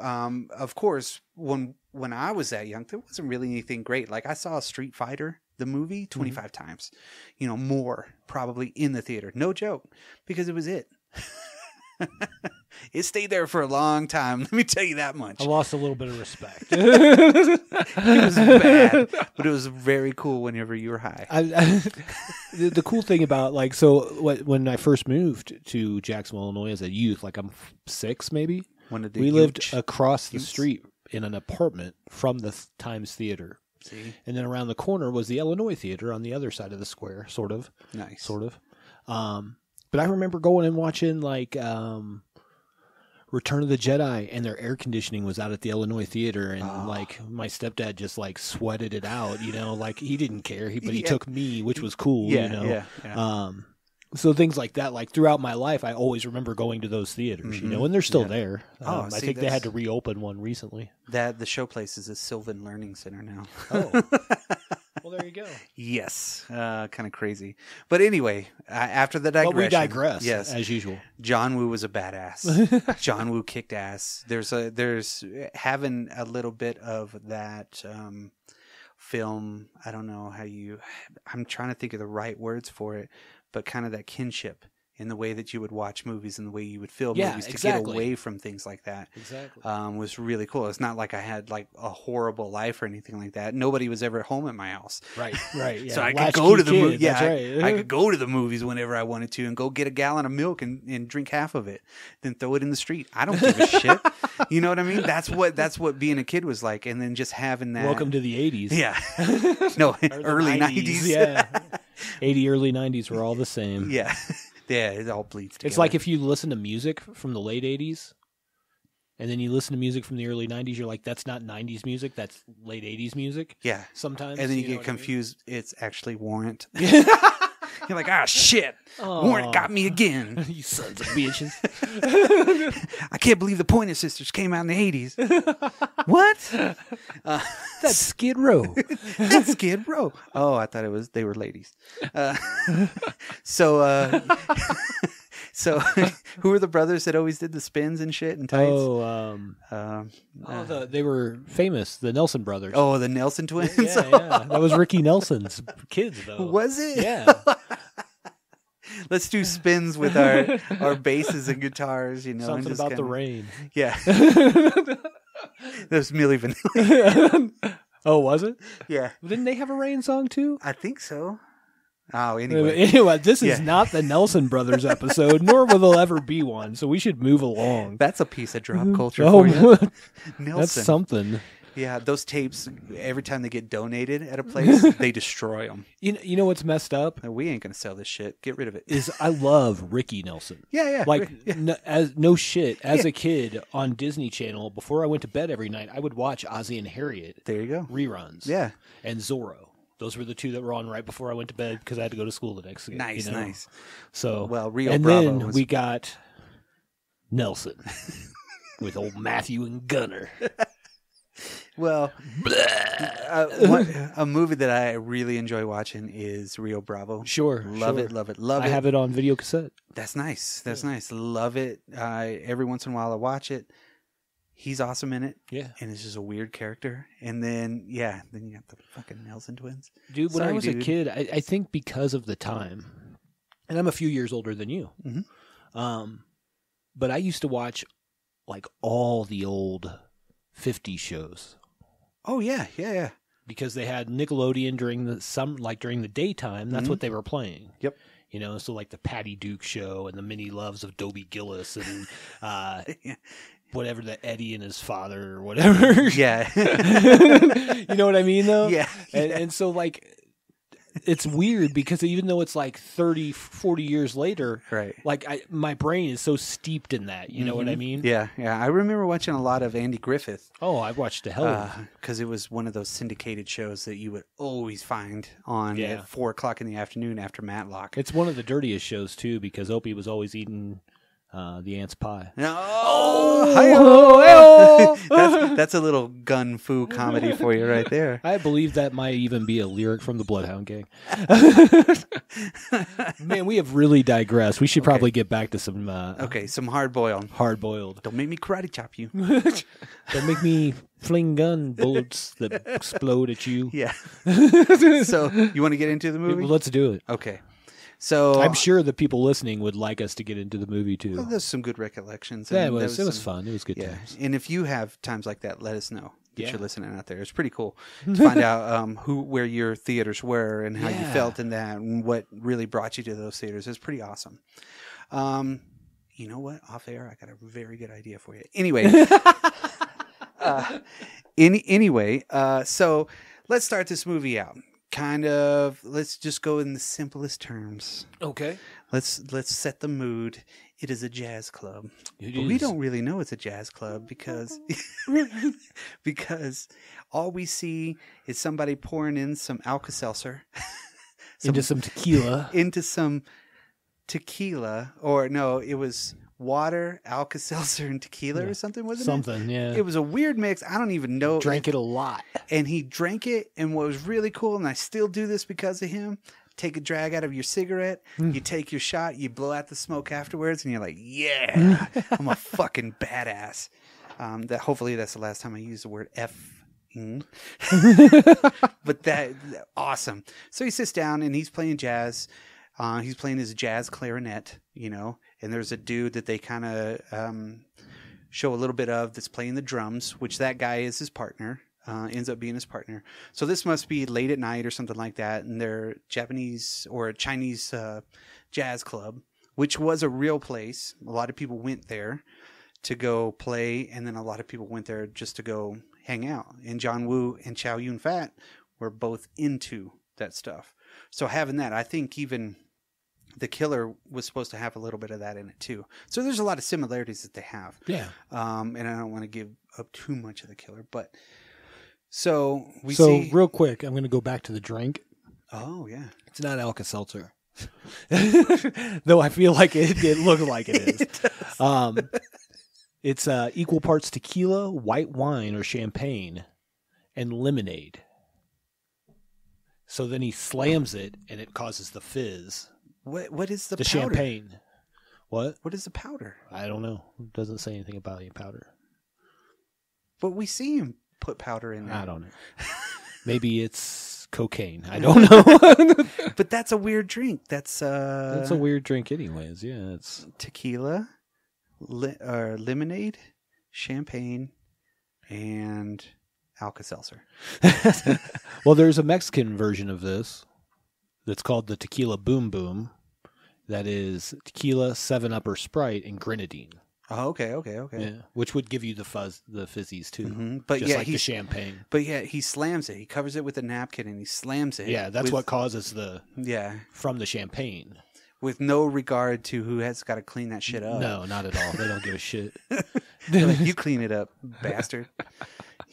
of course when I was that young, there wasn't really anything great. Like I saw Street Fighter, the movie, 25 times, you know, more probably in the theater. No joke, because it was it. It stayed there for a long time. Let me tell you that much. I lost a little bit of respect. It was bad, but it was very cool whenever you were high. The cool thing about when I first moved to Jacksonville, Illinois as a youth, like I'm 6 maybe, we lived across the street in an apartment from the Times Theater. See? And then around the corner was the Illinois Theater on the other side of the square, sort of. Nice. Sort of. But I remember going and watching Return of the Jedi, and their air conditioning was out at the Illinois Theater, and my stepdad just sweated it out, you know, like he didn't care, but he took me, which was cool, you know. Yeah. So things like that, like throughout my life, I always remember going to those theaters, you know, and they're still there. I think they had to reopen one recently. The show place is a Sylvan Learning Center now. Oh. Well, there you go. Yes. Kind of crazy. But anyway, after the digression. But we digress, yes, as usual. John Woo was a badass. John Woo kicked ass. There's having a little bit of that film. I don't know I'm trying to think of the right words for it, but kind of that kinship in the way that you would watch movies and the way you would film movies to get away from things like that. Exactly. Was really cool. It's not like I had like a horrible life or anything like that. Nobody was ever home at my house. Right. Yeah. So I could go to the movies. Yeah, right. I could go to the movies whenever I wanted to and go get a gallon of milk and drink half of it, then throw it in the street. I don't give a shit. You know what I mean? That's what being a kid was like. And then just having that. Welcome to the 80s. Yeah. No, early 90s. Yeah. 80, early 90s were all the same. Yeah. Yeah, it all bleeds together. It's like if you listen to music from the late 80s and then you listen to music from the early 90s, you're like, that's not 90s music, that's late 80s music. Yeah. Sometimes. And then you get confused. I mean? It's actually Warrant. You're like, shit. Warrant got me again. You sons of bitches. I can't believe the Pointer Sisters came out in the 80s. What? That's Skid Row. That's Skid Row. Oh, I thought they were ladies. So who were the brothers that always did the spins and shit and tights? They were famous, the Nelson brothers. Oh, the Nelson twins? Yeah. That was Ricky Nelson's kids, though. Was it? Yeah. Let's do spins with our basses and guitars, you know. Something about the rain. Yeah. That was Milli Vanilli. Oh, was it? Yeah. Didn't they have a rain song, too? I think so. Oh, anyway. Anyway, this is Yeah. not the Nelson Brothers episode, nor will there ever be one. So we should move along. That's a piece of drop culture Oh, for you. that's Nelson. something. Yeah, those tapes, every time they get donated at a place, they destroy them. You know what's messed up We ain't going to sell this shit. Get rid of it. is I love Ricky Nelson. Yeah. Like Yeah. as a kid on Disney Channel, before I went to bed every night, I would watch Ozzie and Harriet There you go. reruns. Yeah. And Zorro. Those were the two that were on right before I went to bed because I had to go to school the next day. Nice, you know? nice. So Well, Rio and Bravo then was- we got Nelson with old Matthew and Gunner. Well, a movie that I really enjoy watching is Rio Bravo. Sure, Love sure. it, love it, love I it. have it on video cassette. That's nice. That's nice. Love it. Every once in a while I watch it. He's awesome in it. Yeah. And it's just a weird character. And then, then you got the fucking Nelson twins. Dude, when I Sorry, was a dude. kid, I think because of the time, and I'm a few years older than you, but I used to watch like all the old 50s shows Oh, yeah. because they had Nickelodeon during the daytime. That's what they were playing. Yep. You know, so like the Patty Duke Show and the Mini Loves of Dobie Gillis and whatever, the Eddie and his father or whatever. Yeah. You know what I mean, though? Yeah. And so, like, it's weird because even though it's like 30, 40 years later, Right. like my brain is so steeped in that. You know what I mean? Yeah. I remember watching a lot of Andy Griffith. Oh, I've watched the hell of it. Because it was one of those syndicated shows that you would always find on Yeah. at 4 o'clock in the afternoon after Matlock. It's one of the dirtiest shows, too, because Opie was always eating the ant's pie. That's a little gun fu comedy for you right there. I believe that might even be a lyric from the Bloodhound Gang. Man, we have really digressed. We should probably get back to some Okay, some hard boiled. hard-boiled. Don't make me karate chop you. Don't make me fling gun bullets that explode at you. Yeah. So you want to get into the movie? Well, let's do it. Okay. So I'm sure the people listening would like us to get into the movie too. well, there's some good recollections. Yeah, it and was there some- fun. It was good Yeah, times. and if you have times like that, let us know that Yeah. you're listening out there. It's pretty cool to find out where your theaters were and how you Yeah. felt in that and what really brought you to those theaters. It's pretty awesome. You know what? Off air, I got a very good idea for you. Anyway, so let's start this movie out. Let's just go in the simplest terms. Okay. Let's set the mood. It is a jazz club. It But we is. don't really know it's a jazz club because all we see is somebody pouring in some Alka-Seltzer Into some tequila. into some tequila, or no, it was water, Alka-Seltzer, and tequila or something, wasn't it? Something, yeah. It was a weird mix. I don't even know. Drank it a lot. And he drank it, and what was really cool, and I still do this because of him, take a drag out of your cigarette, you take your shot, you blow out the smoke afterwards, and you're like, yeah, I'm a fucking badass. Hopefully that's the last time I use the word F. But that awesome. So he sits down and he's playing jazz. He's playing his jazz clarinet, and there's a dude that they kind of show a little bit of that's playing the drums, which that guy is his partner, ends up being his partner. So this must be late at night or something like that, and they're Japanese or Chinese jazz club, which was a real place. A lot of people went there to go play, and then a lot of people went there just to go hang out. And John Woo and Chow Yun-fat were both into that stuff. So having that, I think even The Killer was supposed to have a little bit of that in it too. So there's a lot of similarities that they have. Yeah. And I don't want to give up too much of The Killer, but so we So see. real quick, I'm going to go back to the drink. Oh yeah. It's not Alka-Seltzer. Though I feel like it looked like it is. It's equal parts tequila, white wine or champagne, and lemonade. So then he slams it, and it causes the fizz. What is the The powder? champagne. What? What is the powder? I don't know. It doesn't say anything about any powder. But we see him put powder in there. I don't know. Maybe it's cocaine. I don't know. But that's a weird drink. That's That's a weird drink anyways. Yeah, it's tequila, lemonade, champagne, and Alka-Seltzer. well, there's a Mexican version of this that's called the Tequila Boom Boom. That is tequila, 7-Up or Sprite, and grenadine. Oh, okay. Yeah, which would give you the fizzies too. Mm-hmm. But just yeah, like the champagne. But yeah, he slams it. He covers it with a napkin and he slams it. Yeah, that's what causes from the champagne. With no regard to who has got to clean that shit up. No, not at all. They don't give a shit. Like, you clean it up, bastard.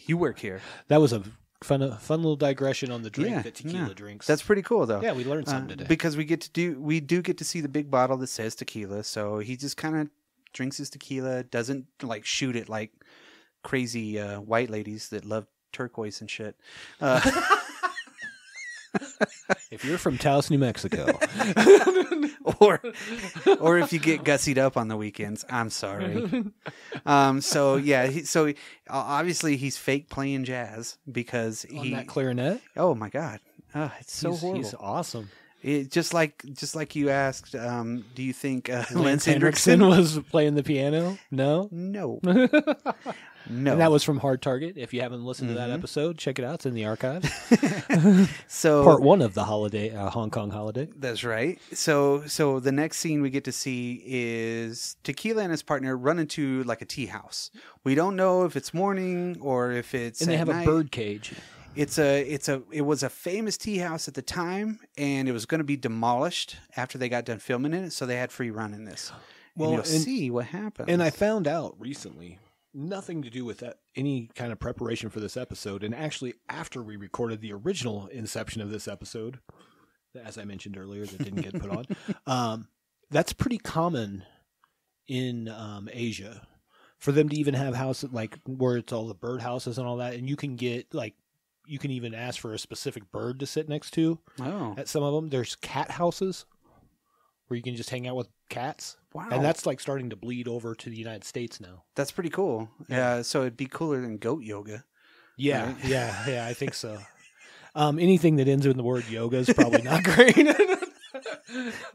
You work here. That was a fun little digression on the drink that tequila drinks. That's pretty cool, though. Yeah, we learned something today. Because we do get to see the big bottle that says tequila. So he just kind of drinks his tequila, doesn't like shoot it like crazy white ladies that love turquoise and shit. If you're from Taos, New Mexico, or if you get gussied up on the weekends, I'm sorry. So obviously he's fake playing jazz because on that clarinet. Oh my god, it's so horrible. He's awesome. It, just like you asked, do you think Lance Hendrickson Hendrickson was playing the piano? No. No. And that was from Hard Target. If you haven't listened to that episode, check it out. It's in the archives. So part 1 of the holiday, Hong Kong holiday. That's right. So the next scene we get to see is Tequila and his partner run into like a tea house. We don't know if it's morning or if it's and they have night. a bird cage. It was a famous tea house at the time, and it was going to be demolished after they got done filming it. So they had free run in this. Well, and you'll see what happens. And I found out recently. Nothing to do with that, any kind of preparation for this episode. And actually, after we recorded the original inception of this episode, as I mentioned earlier, that didn't get put on, that's pretty common in Asia for them to even have houses like where it's all the bird houses and all that. And you can get you can even ask for a specific bird to sit next to. Oh, at some of them, there's cat houses where you can just hang out with cats. Wow. And that's like starting to bleed over to the United States now. That's pretty cool. Yeah. So it'd be cooler than goat yoga. Yeah. Right? Yeah, I think so. Anything that ends in the word yoga is probably not great.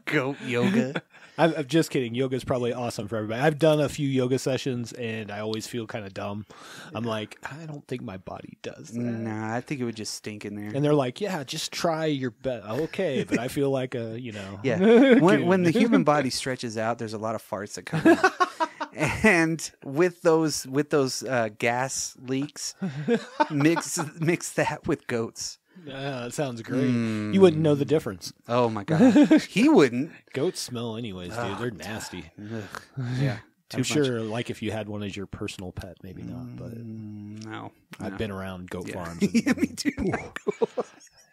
Goat yoga. I'm just kidding. Yoga is probably awesome for everybody. I've done a few yoga sessions, and I always feel kind of dumb. I'm like, I don't think my body does that. Nah, I think it would just stink in there. And they're like, yeah, just try your best. Okay, but I feel like Yeah. When the human body stretches out, there's a lot of farts that come out. And with those gas leaks, mix that with goats. That sounds great. You wouldn't know the difference. Oh my god, he wouldn't. Goats smell anyways, dude. They're nasty. Yeah, I'm sure. Like if you had one as your personal pet, maybe not. But no, I've been around goat farms. Yeah, me too.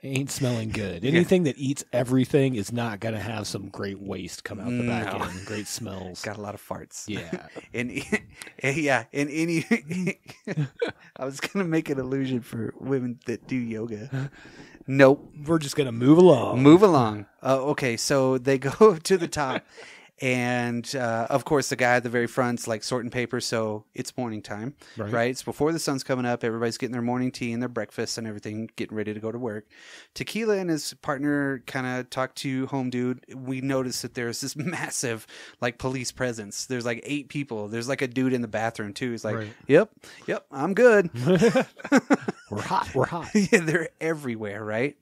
Ain't smelling good. Anything that eats everything is not going to have some great waste come out the back end. Great smells. Got a lot of farts. Yeah. and any I was going to make an illusion for women that do yoga. Nope. We're just going to move along. Move along. Okay, so they go to the top. And, of course, the guy at the very front's like sorting papers, so it's morning time, right? It's before the sun's coming up. Everybody's getting their morning tea and their breakfast and everything, getting ready to go to work. Tequila and his partner kind of talk to home dude. We notice that there's this massive, like, police presence. There's like 8 people. There's like a dude in the bathroom, too. He's like, yep, I'm good. We're hot. Yeah, they're everywhere, right?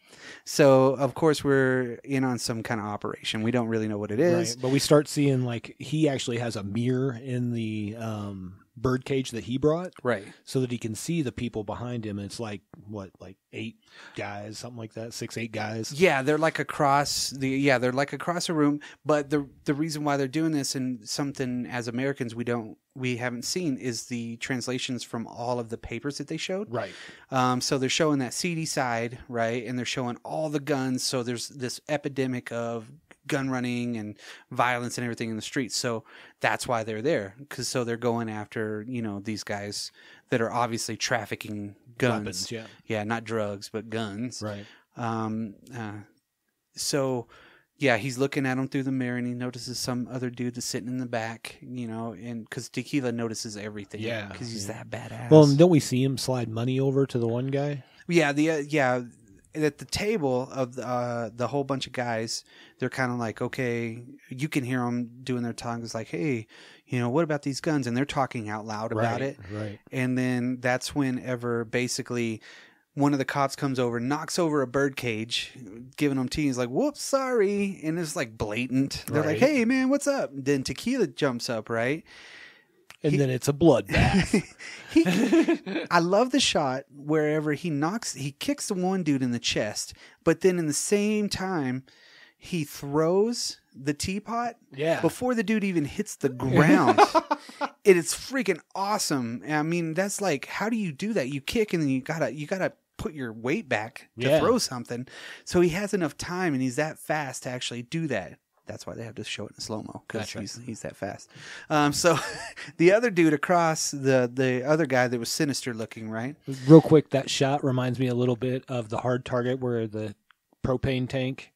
So, of course, we're in on some kind of operation. We don't really know what it is. Right. But we start seeing, like, he actually has a mirror in the bird cage that he brought. Right. So that he can see the people behind him. It's like, 8 guys, something like that, 6-8 guys. Yeah, they're like across a room. But the reason why they're doing this, and something as Americans we haven't seen, is the translations from all of the papers that they showed. Right. So they're showing that seedy side, right? And they're showing all the guns. So there's this epidemic of gun running and violence and everything in the streets. So that's why they're there. So they're going after, these guys that are obviously trafficking guns. Weapons, yeah, not drugs, but guns. Right. So yeah, he's looking at him through the mirror, and he notices some other dude that's sitting in the back, and because Tequila notices everything. Yeah. Because he's that badass. Well, don't we see him slide money over to the one guy? Yeah, at the table of the whole bunch of guys, they're kind of like, okay, you can hear them doing their tongue. It's like, hey, what about these guns? And they're talking out loud about it. Right. And then that's whenever basically one of the cops comes over, knocks over a bird cage, giving him tea. He's like, whoops, sorry. And it's like blatant. They're like, hey, man, what's up? Then Tequila jumps up, right? And then it's a bloodbath. I love the shot wherever he kicks the one dude in the chest, but then in the same time, he throws the teapot before the dude even hits the ground. It's freaking awesome. I mean, that's like, how do you do that? You kick and then you gotta put your weight back to throw something. So he has enough time and he's that fast to actually do that. That's why they have to show it in slow-mo, because he's that fast. So the other dude across, the other guy that was sinister looking, right? Real quick, that shot reminds me a little bit of The Hard Target, where the propane tank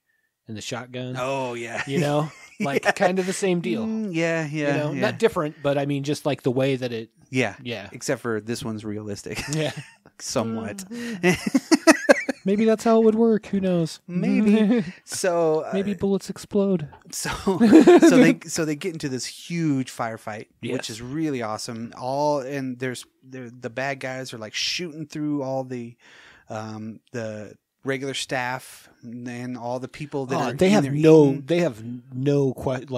and the shotgun. Oh, yeah. You know? Like, kind of the same deal. Yeah. You know? Not different, but I mean, just like the way that it... Yeah. Yeah. Except for this one's realistic. Yeah. Somewhat. Maybe that's how it would work. Who knows? Maybe. So maybe bullets explode. So they get into this huge firefight, which is really awesome. The bad guys are like shooting through all the regular staff and all the people that they have no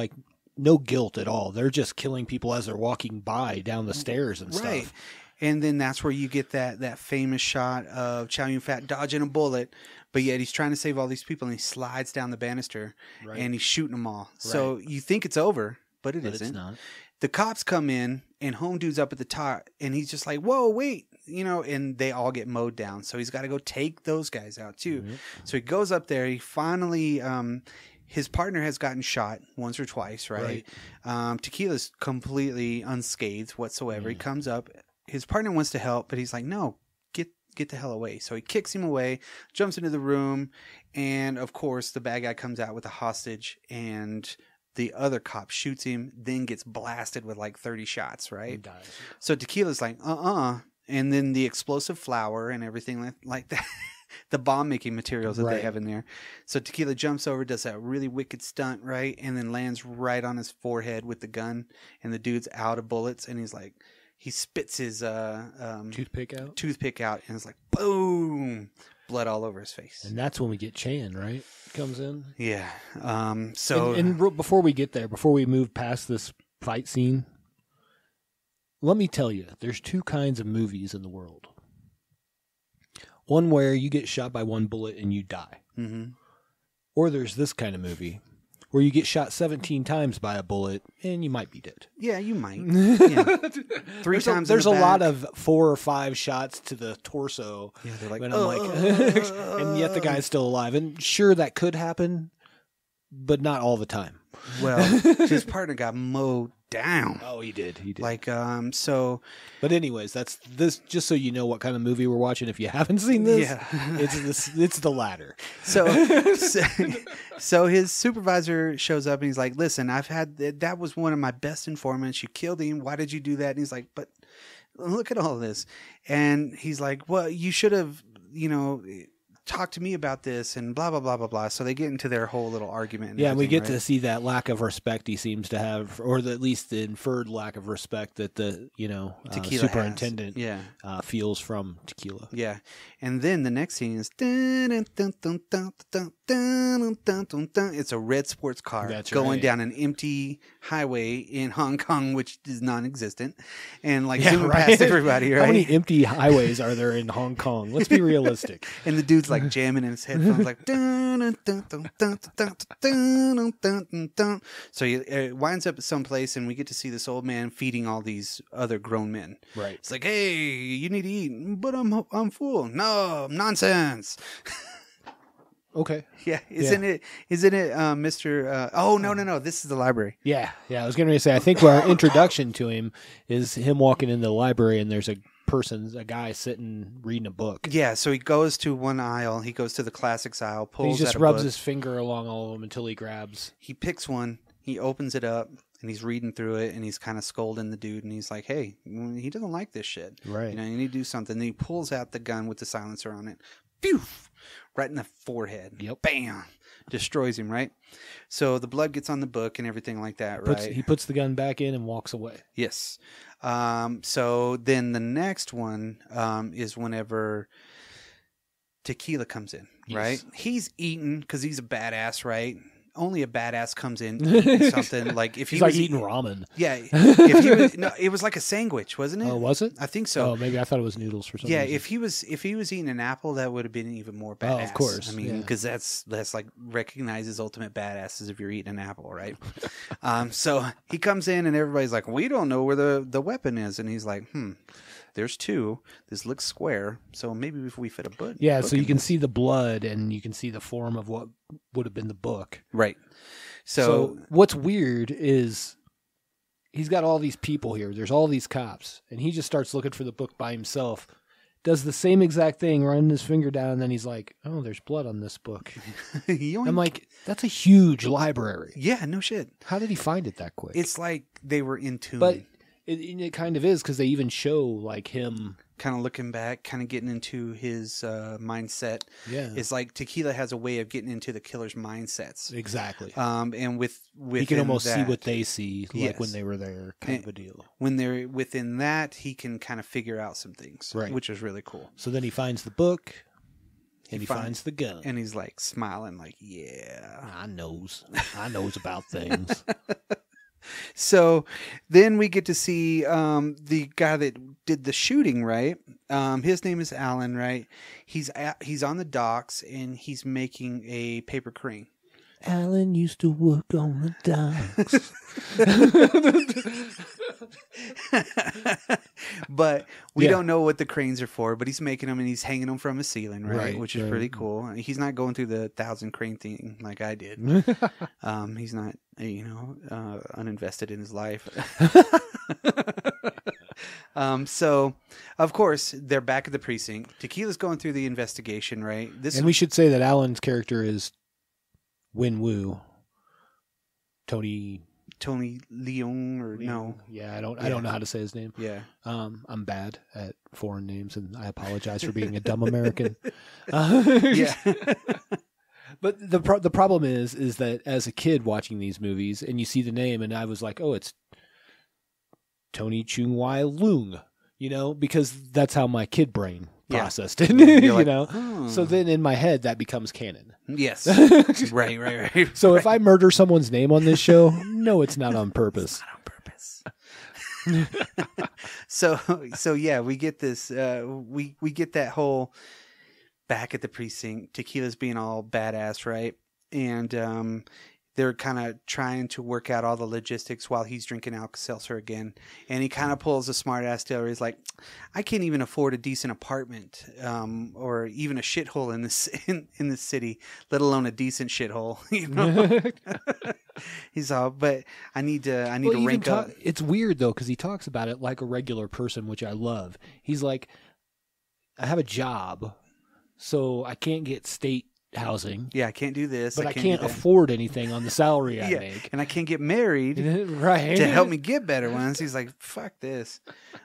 guilt at all. They're just killing people as they're walking by down the stairs and stuff. And then that's where you get that famous shot of Chow Yun-Fat dodging a bullet, but yet he's trying to save all these people, and he slides down the banister, and he's shooting them all. Right. So you think it's over, but isn't. It's not. The cops come in, and Home Dude's up at the top, and he's just like, whoa, wait, and they all get mowed down. So he's got to go take those guys out, too. Mm-hmm. So he goes up there. He finally... his partner has gotten shot once or twice, right? Tequila's completely unscathed whatsoever. He comes up. His partner wants to help, but he's like, no, get the hell away. So he kicks him away, jumps into the room, and of course the bad guy comes out with a hostage, and the other cop shoots him, then gets blasted with like 30 shots, right? So Tequila's like, and then the explosive flour and everything like that. The bomb-making materials that they have in there. So Tequila jumps over, does that really wicked stunt, right? And then lands right on his forehead with the gun, and the dude's out of bullets, and he's like... He spits his toothpick out, and it's like, boom, blood all over his face. And that's when we get Chan, right? Comes in. Yeah. Before we get there, before we move past this fight scene, let me tell you, there's two kinds of movies in the world. One where you get shot by one bullet and you die. Mm-hmm. Or there's this kind of movie where you get shot 17 times by a bullet and you might be dead. Yeah, you might. Yeah. Three times. There's a lot of 4 or 5 shots to the torso. Yeah, they're like, and yet the guy's still alive. And sure, that could happen, but not all the time. Well, his partner got mowed down. Oh, he did. Like, But anyways, that's this. Just so you know what kind of movie we're watching. If you haven't seen this, it's the latter. So his supervisor shows up and he's like, "Listen, that was one of my best informants. You killed him. Why did you do that?" And he's like, "But look at all this." And he's like, "Well, you should have, talk to me about this," and blah, blah, blah, blah, blah. So they get into their whole little argument. And we get to see that lack of respect he seems to have, or at least the inferred lack of respect that the, superintendent feels from Tequila. Yeah. And then the next scene is it's a red sports car going down an empty highway in Hong Kong, which is non-existent, and zooming past everybody, right? How many empty highways are there in Hong Kong? Let's be realistic. And the dude's like jamming in his headphones, like so it winds up at some place, and we get to see this old man feeding all these other grown men. Right. It's like, hey, you need to eat, but I'm full. No, nonsense. Okay. Yeah. Isn't it, Mr. Oh, no. This is the library. Yeah. I was going to say, I think our introduction to him is him walking into the library, and there's a guy sitting reading a book. Yeah. So he goes to one aisle. He goes to the classics aisle, pulls He just out rubs book. his finger along all of them until he grabs. He picks one. He opens it up, and he's reading through it, and he's kind of scolding the dude, and he's like, hey, he doesn't like this shit. Right. You need to do something. Then he pulls out the gun with the silencer on it. Phew! Right in the forehead. Yep. Bam! Destroys him, right? So the blood gets on the book and everything like that, right? He puts the gun back in and walks away. Yes. So then the next one is whenever Tequila comes in, Yes. right? He's eating because he's a badass, right? Only a badass comes in eating something. Like if He's he like was eating ramen. yeah, if he was, no, it was like a sandwich, wasn't it? Oh, was it? I think so. Oh, maybe I thought it was noodles for some Yeah, reason. if he was eating an apple, that would have been even more badass. Oh, of course, I mean, yeah. because that's like recognizes ultimate badasses if you're eating an apple, right? So he comes in and everybody's like, we don't know where the weapon is, and he's like, there's two. This looks square, so maybe if we fit a book. Yeah, book so you in can this. see the blood and you can see the form of what would have been the book. Right. So what's weird is he's got all these people here. There's all these cops, and he just starts looking for the book by himself. Does the same exact thing, running his finger down, and then he's like, "Oh, there's blood on this book." I'm like, "That's a huge library. yeah, no shit. How did he find it that quick?" It's like they were in tune. But it kind of is because they even show like him. Kind of looking back, kind of getting into his mindset. Yeah, It's like Tequila has a way of getting into the killer's mindsets. exactly. And with He can almost see that, what they see, like Yes. when they were there, kind of a deal. when they're within that, he can kind of figure out some things, Right. which is really cool. So then he finds the book, and he finds- finds the gun. And he's like smiling, like, yeah. I knows about things. So then we get to see the guy that did the shooting, right? His name is Alan, right? He's on the docks and he's making a paper crane. Alan used to work on the docks. But we Yeah. don't know what the cranes are for, but he's making them and he's hanging them from a ceiling, right? Right, Which is right. pretty cool. He's not going through the 1,000 crane thing like I did. He's not, uninvested in his life. So, of course, they're back at the precinct. Tequila's going through the investigation, right? And we should say that Alan's character is Win Woo. Tony Leung or no. Yeah, I don't know how to say his name. Yeah. I'm bad at foreign names, and I apologize for being a dumb American. Yeah. But the problem is that as a kid watching these movies, and you see the name, and I was like, oh, it's Tony Chung Wai Leung, because that's how my kid brain processed it, You're like, know. So then in my head that becomes canon. Yes. Right. So if I murder someone's name on this show, no, it's not on purpose. On purpose. So yeah, we get this. We get that whole back at the precinct. Tequila's being all badass, right? And they're kind of trying to work out all the logistics while he's drinking Alka-Seltzer again. And he kind of pulls a smart ass deal where he's like, I can't even afford a decent apartment or even a shithole in this city, let alone a decent shithole. He's all, but I need to rank up. It's weird though, because he talks about it like a regular person, which I love. He's like, I have a job, so I can't get state housing. Yeah, I can't do this. But I do can't that. afford anything on the salary I Yeah, make. and I can't get married Right. to help me get better ones. He's like, fuck this.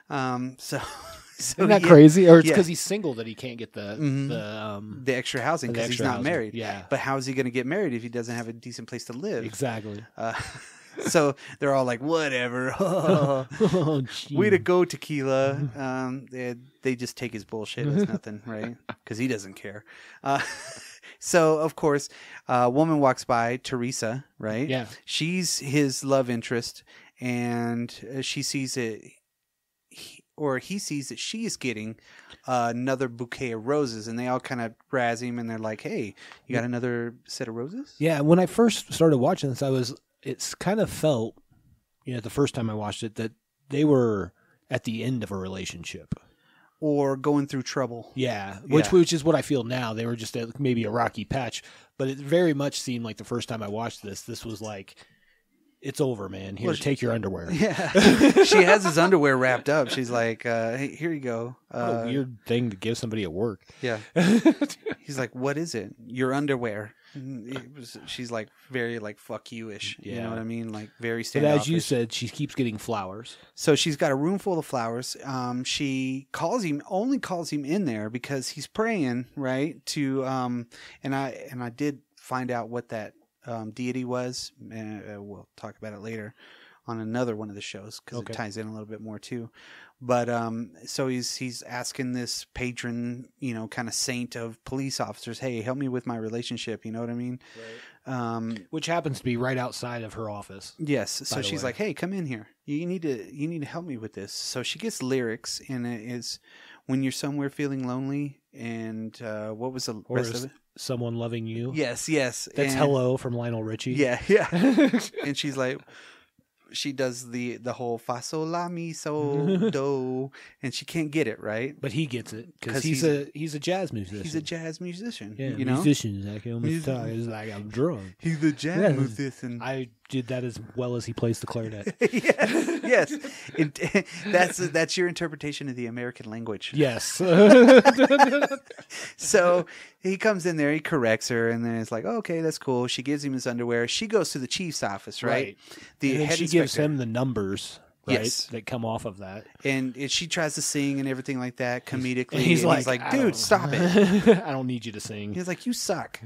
So Isn't that crazy? Or it's yeah. because he's single that he can't get the extra housing because he's extra not housing. married. Yeah. But how is he going to get married if he doesn't have a decent place to live? Exactly. So they're all like, whatever. Oh, gee. Way to go, Tequila. They just take his bullshit as nothing, right? Because he doesn't care. So, of course, a woman walks by, Theresa, right? Yeah. She's his love interest, and she sees it, he sees that she is getting another bouquet of roses, and they all kind of razz him, and they're like, hey, you got another set of roses? Yeah, when I first started watching this, it's kind of felt, the first time I watched it, that they were at the end of a relationship. Or going through trouble. Yeah, which is what I feel now. They were just at maybe a rocky patch, but it very much seemed like the first time I watched this was like, it's over, man. Here, take your underwear. Yeah. She has his underwear wrapped up. She's like, hey, here you go. What a weird thing to give somebody at work. Yeah. He's like, what is it? Your underwear. She's like very like fuck you-ish. Yeah. You know what I mean? Like very But standoffish. as you said, she keeps getting flowers. So she's got a room full of flowers. She only calls him in there because he's praying, right? To and I did find out what that deity was. We'll talk about it later on another one of the shows because Okay. it ties in a little bit more too. But so he's asking this patron, you know, kind of saint of police officers, hey, help me with my relationship. You know what I mean? Right. Which happens to be right outside of her office. Yes. So the she's way. like, hey, come in here. You need to help me with this. So she gets lyrics, and it is when you're somewhere feeling lonely. And what was the rest of it? Someone loving you. Yes. That's and, Hello from Lionel Richie. Yeah. And she's like, she does the whole fa sol la mi so do, and she can't get it right. But he gets it because 'Cause he's a jazz musician. He's a jazz musician. yeah, you know, musicians. I can almost talk. It's like I'm drunk. he's a jazz Yeah. musician. I did that as well as he plays the clarinet. yes. That's your interpretation of the American language. Yes. So he comes in there, he corrects her, and then it's like, oh, okay, that's cool. She gives him his underwear. She goes to the chief's office, right? The and then head she inspector. gives him the numbers, right, Yes. that come off of that. And she tries to sing and everything like that comedically. And he's like, like, I dude, don't- stop it. I don't need you to sing. He's like, you suck.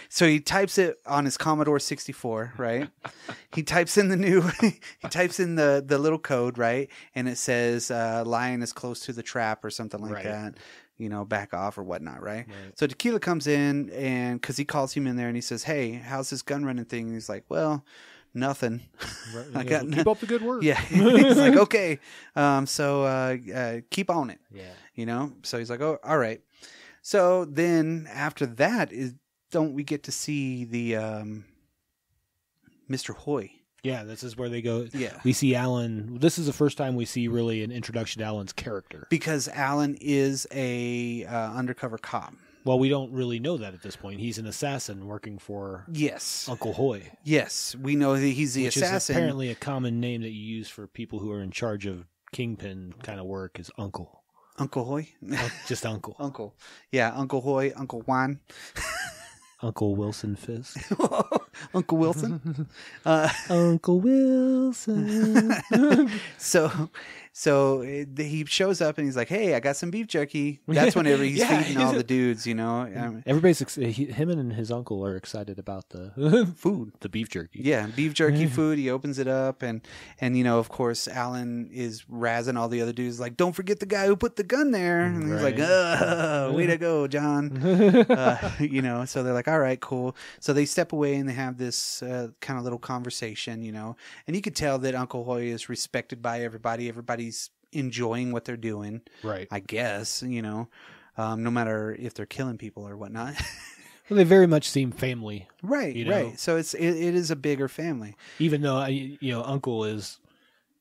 So he types it on his Commodore 64, right? He types in the little code, right? And it says, lion is close to the trap or something like Right. that. You know, back off or whatnot, right? So Tequila comes in, and because he calls him in there and he says, hey, how's this gun running thing? And he's like, well, nothing. I got Keep up the good work. Yeah. He's like, okay. So keep on it. Yeah. You know? So he's like, oh, all right. So then after that don't we get to see the Mr. Hoy? Yeah, this is where they go. Yeah. We see Alan. This is the first time we see really an introduction to Alan's character. Because Alan is a undercover cop. Well, we don't really know that at this point. He's an assassin working for Yes. Uncle Hoy. Yes. We know that he's the which assassin. is apparently a common name that you use for people who are in charge of kingpin kind of work is Uncle. Uncle Hoy? Just Uncle. Uncle. Yeah, Uncle Hoy, Uncle Juan. Uncle Wilson Fisk. Uncle Wilson. Uncle Wilson. So he shows up and he's like, "Hey, I got some beef jerky." That's whenever he's Yeah, feeding all the dudes, you know. Everybody's him and his uncle are excited about the Food. the beef jerky. Yeah, beef jerky food. He opens it up, and you know, of course, Alan is razzing all the other dudes, like, "Don't forget the guy who put the gun there." And he's like, "Way to go, John." You know, so they're like, "All right, cool." So they step away and they have this kind of little conversation, you know, and you could tell that Uncle Hoy is respected by everybody. Everybody's enjoying what they're doing, Right. I guess, you know, no matter if they're killing people or whatnot. Well, they very much seem family, Right, you know? right. So it is a bigger family. even though Uncle is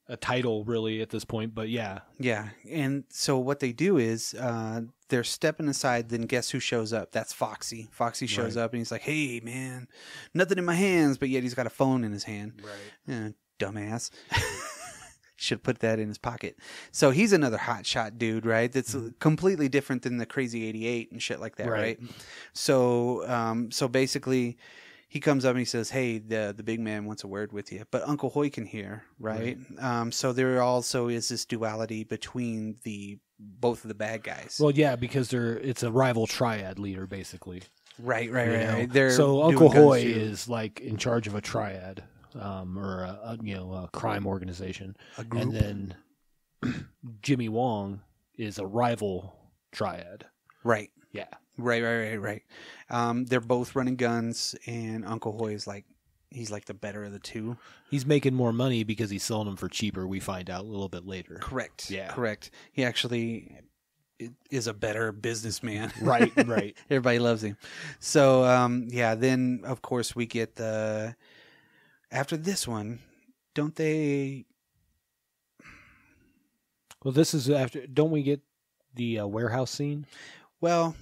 a title really at this point. But yeah, Yeah, and so what they do is they're stepping aside. Then guess who shows up? That's Foxy. Foxy shows up and he's like, "Hey, man, nothing in my hands," but yet he's got a phone in his hand. right. Dumbass. Should put that in his pocket. So he's another hotshot dude, right? That's completely different than the Crazy 88 and shit like that, right? So basically, he comes up and he says, "Hey, the big man wants a word with you," but Uncle Hoy can hear, right? So there also is this duality between both of the bad guys. Well, yeah, because it's a rival triad leader basically. Right. you know? Right. They're So doing Uncle guns Hoy too. is like in charge of a triad, or a crime organization, and then Jimmy Wong is a rival triad. Right. Yeah, Right. They're both running guns, and Uncle Hoy is he's like the better of the two. he's making more money because he's selling them for cheaper. We find out a little bit later. Correct. Yeah. Correct. He actually is a better businessman. Right. Everybody loves him. So, then of course we get after this one, don't they? Well, this is after. Don't we get the warehouse scene? Well,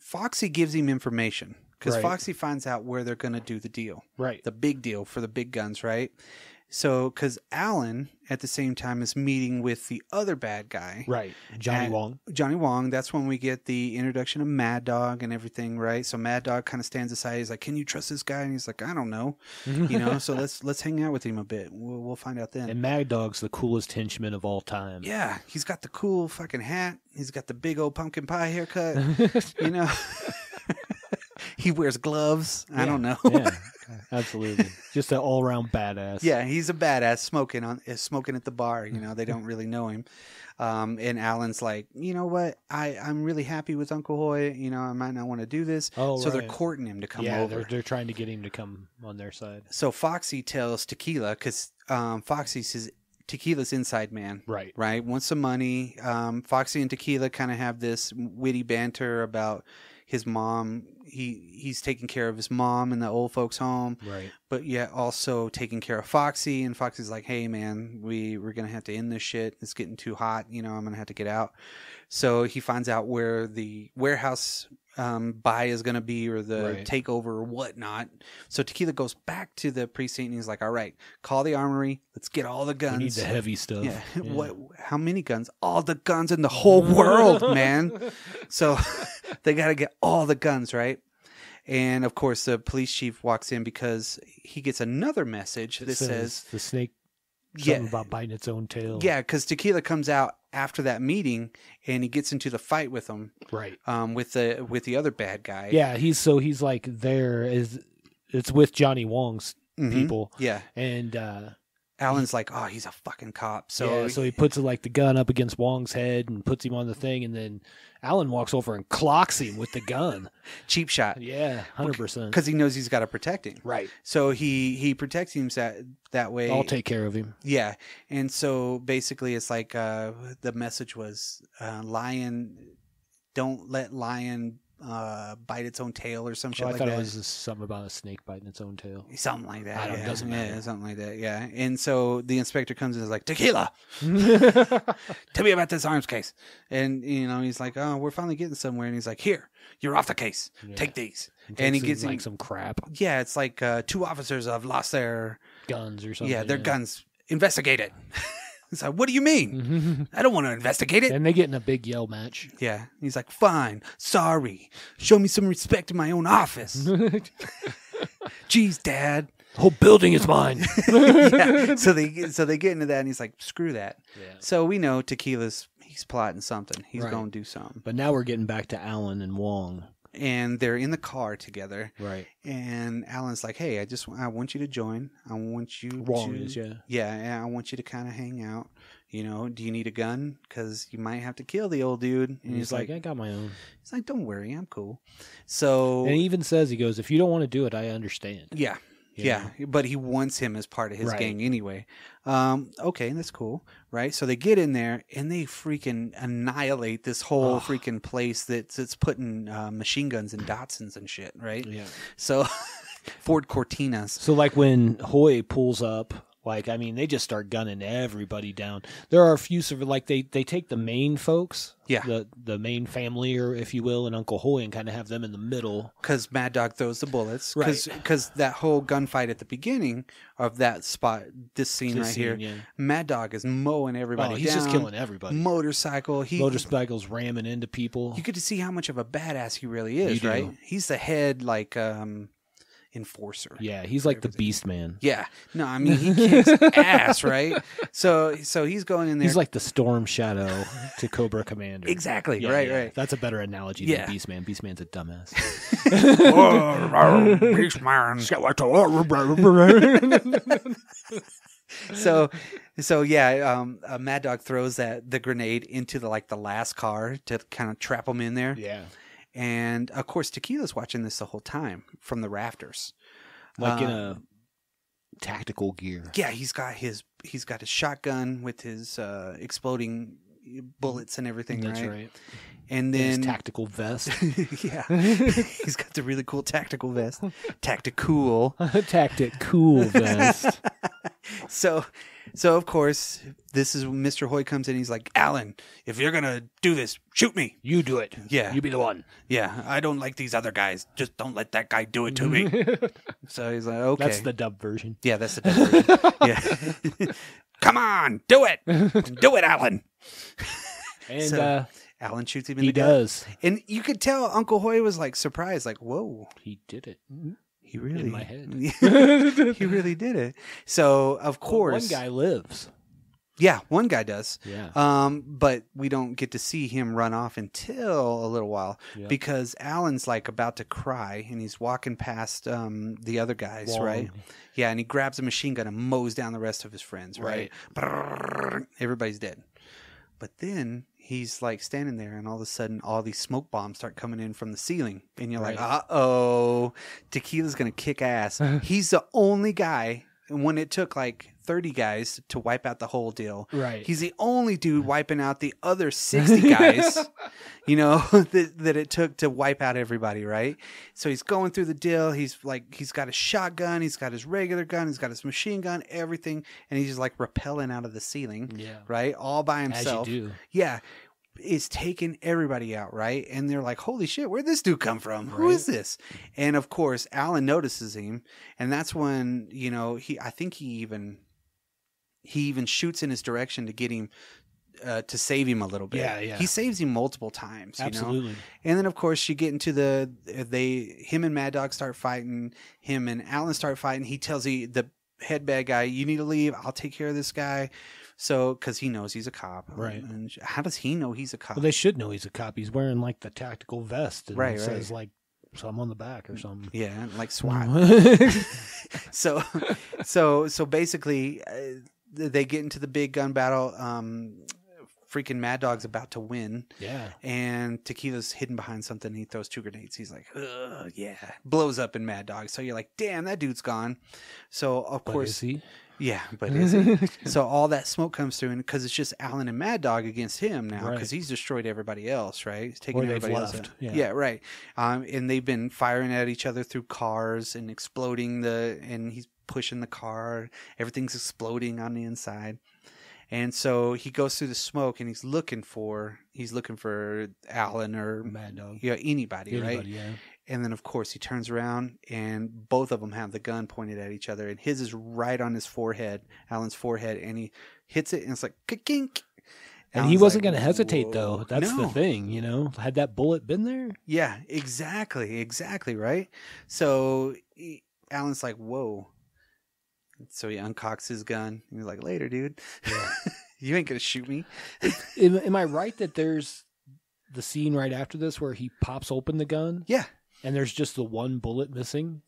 Foxy gives him information because Right. Foxy finds out where they're going to do the deal. Right. The big deal for the big guns, right? So, because Alan at the same time is meeting with the other bad guy, Right. Johnny And Wong. Johnny Wong. That's when we get the introduction of Mad Dog and everything, right? So Mad Dog kind of stands aside. He's like, "Can you trust this guy?" And he's like, "I don't know," you know. So let's hang out with him a bit. We'll find out then. And Mad Dog's the coolest henchman of all time. Yeah, he's got the cool fucking hat. He's got the big old pumpkin pie haircut. You know, he wears gloves. I don't know. Yeah. Absolutely. Just an all-around badass. Yeah, he's a badass smoking at the bar. They don't really know him. And Alan's like, you know what? I'm really happy with Uncle Hoy. I might not want to do this. Oh, so right. they're courting him to come yeah, over. they're trying to get him to come on their side. So Foxy tells Tequila, because Foxy says Tequila's inside man. Right. Wants some money. Foxy and Tequila kind of have this witty banter about his mom. He's taking care of his mom in the old folks' home. Right. But yet also taking care of Foxy. And Foxy's like, hey, man, we're going to have to end this shit. It's getting too hot. I'm going to have to get out. So he finds out where the warehouse buy is going to be, or the takeover or whatnot. So Tequila goes back to the precinct and he's like, all right, call the armory. Let's get all the guns. We need the heavy stuff. Yeah. How many guns? All the guns in the whole world, man. So they got to get all the guns, right? And of course, the police chief walks in because he gets another message that says the snake. Something about biting its own tail. Yeah, because Tequila comes out after that meeting and he gets into the fight with him. Right. With the other bad guy. Yeah, he's like it's with Johnny Wong's people. Yeah. And Alan's like, oh, he's a fucking cop. So he puts like the gun up against Wong's head and puts him on the thing, and then Alan walks over and clocks him with the gun. Cheap shot. Yeah, 100%. Because he knows he's got to protect him. Right. So he protects him that way. I'll take care of him. Yeah. And so basically it's like the message was don't let lion bite its own tail or some shit like that. I thought it was something about a snake biting its own tail. Something like that. I don't know. It doesn't matter. Yeah, something like that. Yeah. And so the inspector comes in and is like, Tequila, tell me about this arms case. And, he's like, oh, we're finally getting somewhere. And he's like, here, you're off the case. Yeah. Take these. And he gives like some crap. Yeah. It's like 2 officers have lost their guns or something. Yeah, their guns. Investigate it. He's like, what do you mean? I don't want to investigate it. And they get in a big yell match. Yeah. He's like, fine. Sorry. Show me some respect in my own office. Jeez, Dad. The whole building is mine. Yeah. So they get into that, and he's like, screw that. Yeah. So we know Tequila's, he's plotting something. He's going to do something. But now we're getting back to Alan and Wong. And they're in the car together. Right. And Alan's like, hey, I want you to join. I want you Wong is, yeah. Yeah, I want you to kind of hang out. Do you need a gun? Because you might have to kill the old dude. And he's like, I got my own. He's like, don't worry, I'm cool. So. And he even says, he goes, if you don't want to do it, I understand. Yeah. Yeah, but he wants him as part of his gang anyway. Okay, that's cool, right? So they get in there and they freaking annihilate this whole freaking place that's putting machine guns and Datsuns and shit, right? Yeah. So Ford Cortinas. So like when Hoy pulls up, they just start gunning everybody down. There are a few they take the main folks, the main family, or if you will, and Uncle Hoy, and kind of have them in the middle. Because Mad Dog throws the bullets. Right. Because that whole gunfight at the beginning of that spot, this scene right here, yeah. Mad Dog is mowing everybody down. He's just killing everybody. Motorcycles ramming into people. You get to see how much of a badass he really is, right? He's the head, enforcer. Yeah, he's like the Beast Man. Yeah. No, I mean, he kicks ass, right? So he's going in there. He's like the Storm Shadow to Cobra Commander. Exactly. Yeah, right. That's a better analogy than Beast Man. Beast Man's a dumbass. Beast Man. Mad Dog throws the grenade into the last car to kind of trap him in there. Yeah. And of course, Tequila's watching this the whole time from the rafters, in a tactical gear. Yeah, he's got his shotgun with his exploding bullets and everything. That's right. And then his tactical vest. Yeah, he's got the really cool tactical vest. Tactical vest. So of course, this is when Mr. Hoy comes in. He's like, Alan, if you're going to do this, shoot me. You do it. Yeah. You be the one. Yeah. I don't like these other guys. Just don't let that guy do it to me. So he's like, okay. That's the dub version. Yeah, that's the dub version. Yeah. Come on. Do it. Do it, Alan. And Alan shoots him in the gut. He does. And you could tell Uncle Hoy was surprised. Whoa. He did it. He really, in my head. He really did it. So, of course. One guy lives. Yeah, one guy does. Yeah. But we don't get to see him run off until a little while because Alan's like about to cry and he's walking past the other guys, right? Yeah, and he grabs a machine gun and mows down the rest of his friends, right? Brrr, everybody's dead. But then he's like standing there and all of a sudden all these smoke bombs start coming in from the ceiling. And you're like, uh-oh, Tequila's going to kick ass. He's the only guy. And when it took like 30 guys to wipe out the whole deal, he's the only dude wiping out the other 60 guys, you know, that it took to wipe out everybody, right? So he's going through the deal. He's got a shotgun. He's got his regular gun. He's got his machine gun, everything. And he's just like rappelling out of the ceiling, right? All by himself. As you do. Yeah. Is taking everybody out, right? And they're like, holy shit, where'd this dude come from? Who is this? And of course, Alan notices him, and that's when, you know, I think he even shoots in his direction to get him to save him a little bit. Yeah. He saves him multiple times, you know? And then of course you get into him and Mad Dog start fighting, him and Alan start fighting. He tells the head bad guy, you need to leave, I'll take care of this guy. So, because he knows he's a cop. Right. And how does he know he's a cop? Well, they should know he's a cop. He's wearing, like, the tactical vest. And it says, like, some on the back or something. Yeah, like SWAT. So basically, they get into the big gun battle. Freaking Mad Dog's about to win. Yeah. And Tequila's hidden behind something. And he throws 2 grenades. He's like, ugh, yeah. Blows up in Mad Dog. So you're like, damn, that dude's gone. So, of course. Is he? Yeah, but is he? So all that smoke comes through, and because it's just Alan and Mad Dog against him now, because he's destroyed everybody else, right? He's taking everybody else out. Yeah, right. And they've been firing at each other through cars and exploding and he's pushing the car. Everything's exploding on the inside. And so he goes through the smoke and he's looking for Alan or Mad Dog. Yeah, anybody, right? Yeah. And then, of course, he turns around, and both of them have the gun pointed at each other. And his is right on his forehead, Alan's forehead, and he hits it, and it's like, ka-kink. And he wasn't going to hesitate, though. That's the thing, you know? Had that bullet been there? Yeah, exactly, right? So Alan's like, whoa. So he uncocks his gun, and he's like, later, dude. Yeah. You ain't going to shoot me. Am I right that there's the scene right after this where he pops open the gun? Yeah. And there's just the one bullet missing?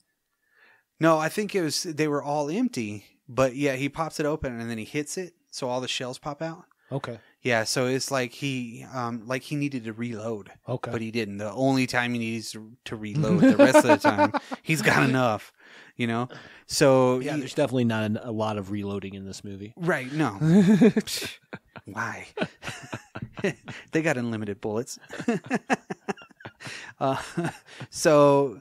No, I think they were all empty. But yeah, he pops it open and then he hits it, so all the shells pop out. Okay. Yeah, so it's like he needed to reload. Okay. But he didn't. The only time he needs to reload, the rest of the time, he's got enough, you know? So yeah, there's definitely not a lot of reloading in this movie. Right, no. Why? They got unlimited bullets. So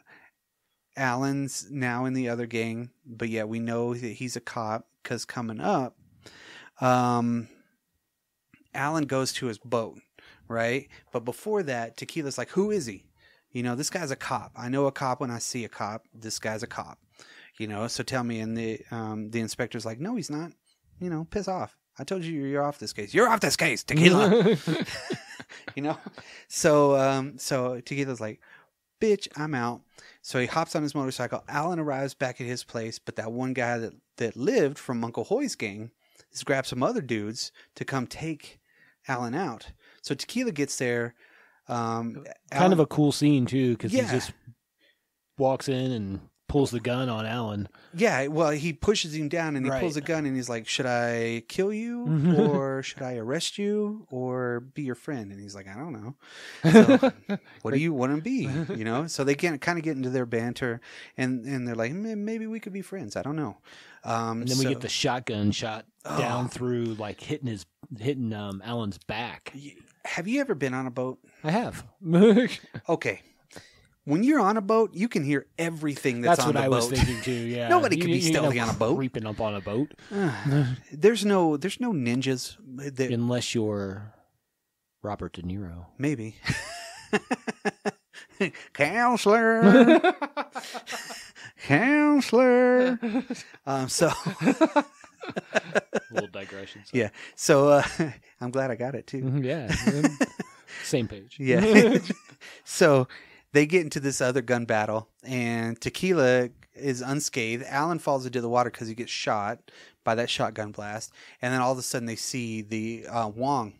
Alan's now in the other gang, but yeah, we know that he's a cop because coming up, Alan goes to his boat, right? But before that, Tequila's like, who is he? You know, this guy's a cop. I know a cop when I see a cop. This guy's a cop. You know, so tell me. And the inspector's like, no, he's not. You know, piss off. I told you you're off this case. You're off this case, Tequila. You know? So Tequila's like, bitch, I'm out. So he hops on his motorcycle. Alan arrives back at his place, but that one guy that lived from Uncle Hoy's gang has grabbed some other dudes to come take Alan out. So Tequila gets there. Kind of a cool scene, too, because he just walks in and pulls the gun on Alan. Yeah, well, he pushes him down and he pulls a gun and he's like, should I kill you or should I arrest you or be your friend? And he's like, I don't know. So, what do you want to be? You know? So they kind of get into their banter and they're like, maybe we could be friends. I don't know. And then we get the shotgun shot down through, like hitting Alan's back. Have you ever been on a boat? I have. Okay. When you're on a boat, you can hear everything that's on the boat. That's what I was thinking too. Yeah, nobody can be stealthy on a boat. Creeping up on a boat. There's no ninjas unless you're Robert De Niro. Maybe. Counselor. So. Little digression. So. Yeah. So I'm glad I got it too. Yeah. Same page. Yeah. So they get into this other gun battle, and Tequila is unscathed. Alan falls into the water because he gets shot by that shotgun blast. And then all of a sudden they see the Wong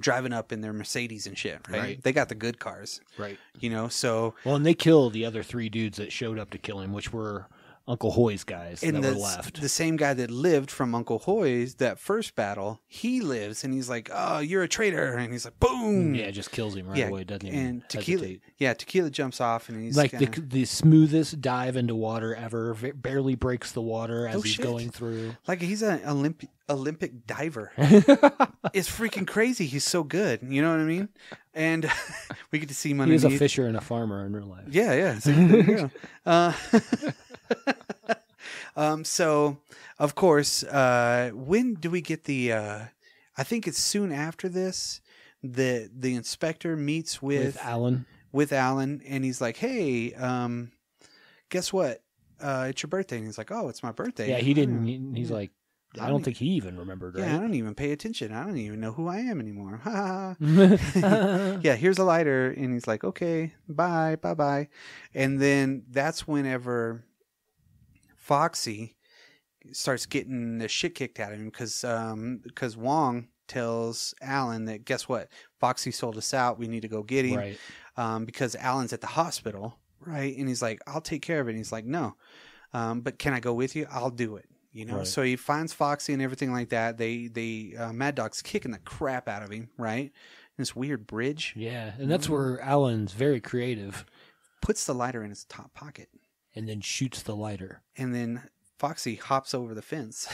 driving up in their Mercedes and shit, right? They got the good cars. Right. You know, so... Well, and they kill the other 3 dudes that showed up to kill him, which were Uncle Hoy's guys that were left. The same guy that lived from Uncle Hoy's, that first battle, he lives, and he's like, oh, you're a traitor. And he's like, boom. Yeah, just kills him right away, doesn't he? And Tequila jumps off, and he's like the smoothest dive into water ever, barely breaks the water as he's going through. Like he's an Olympic diver. It's freaking crazy. He's so good. You know what I mean? And we get to see him underneath. He's a fisher and a farmer in real life. Yeah. So, there you go. So of course, when do we get the, I think it's soon after this, the inspector meets with Alan, and he's like, hey, guess what? It's your birthday. And he's like, oh, it's my birthday. Yeah. He didn't, he's like, I don't think he even remembered, right? Yeah, I don't even pay attention. I don't even know who I am anymore. Yeah, here's a lighter. And he's like, okay, bye. And then that's whenever Foxy starts getting the shit kicked out of him because Wong tells Alan that, guess what? Foxy sold us out. We need to go get him. Right. Because Alan's at the hospital, right? And he's like, I'll take care of it. And he's like, no. But can I go with you? I'll do it. You know, so he finds Foxy and everything like that. Mad Dog's kicking the crap out of him, right? This weird bridge. Yeah, and that's where Alan's very creative. Puts the lighter in his top pocket. And then shoots the lighter. And then Foxy hops over the fence.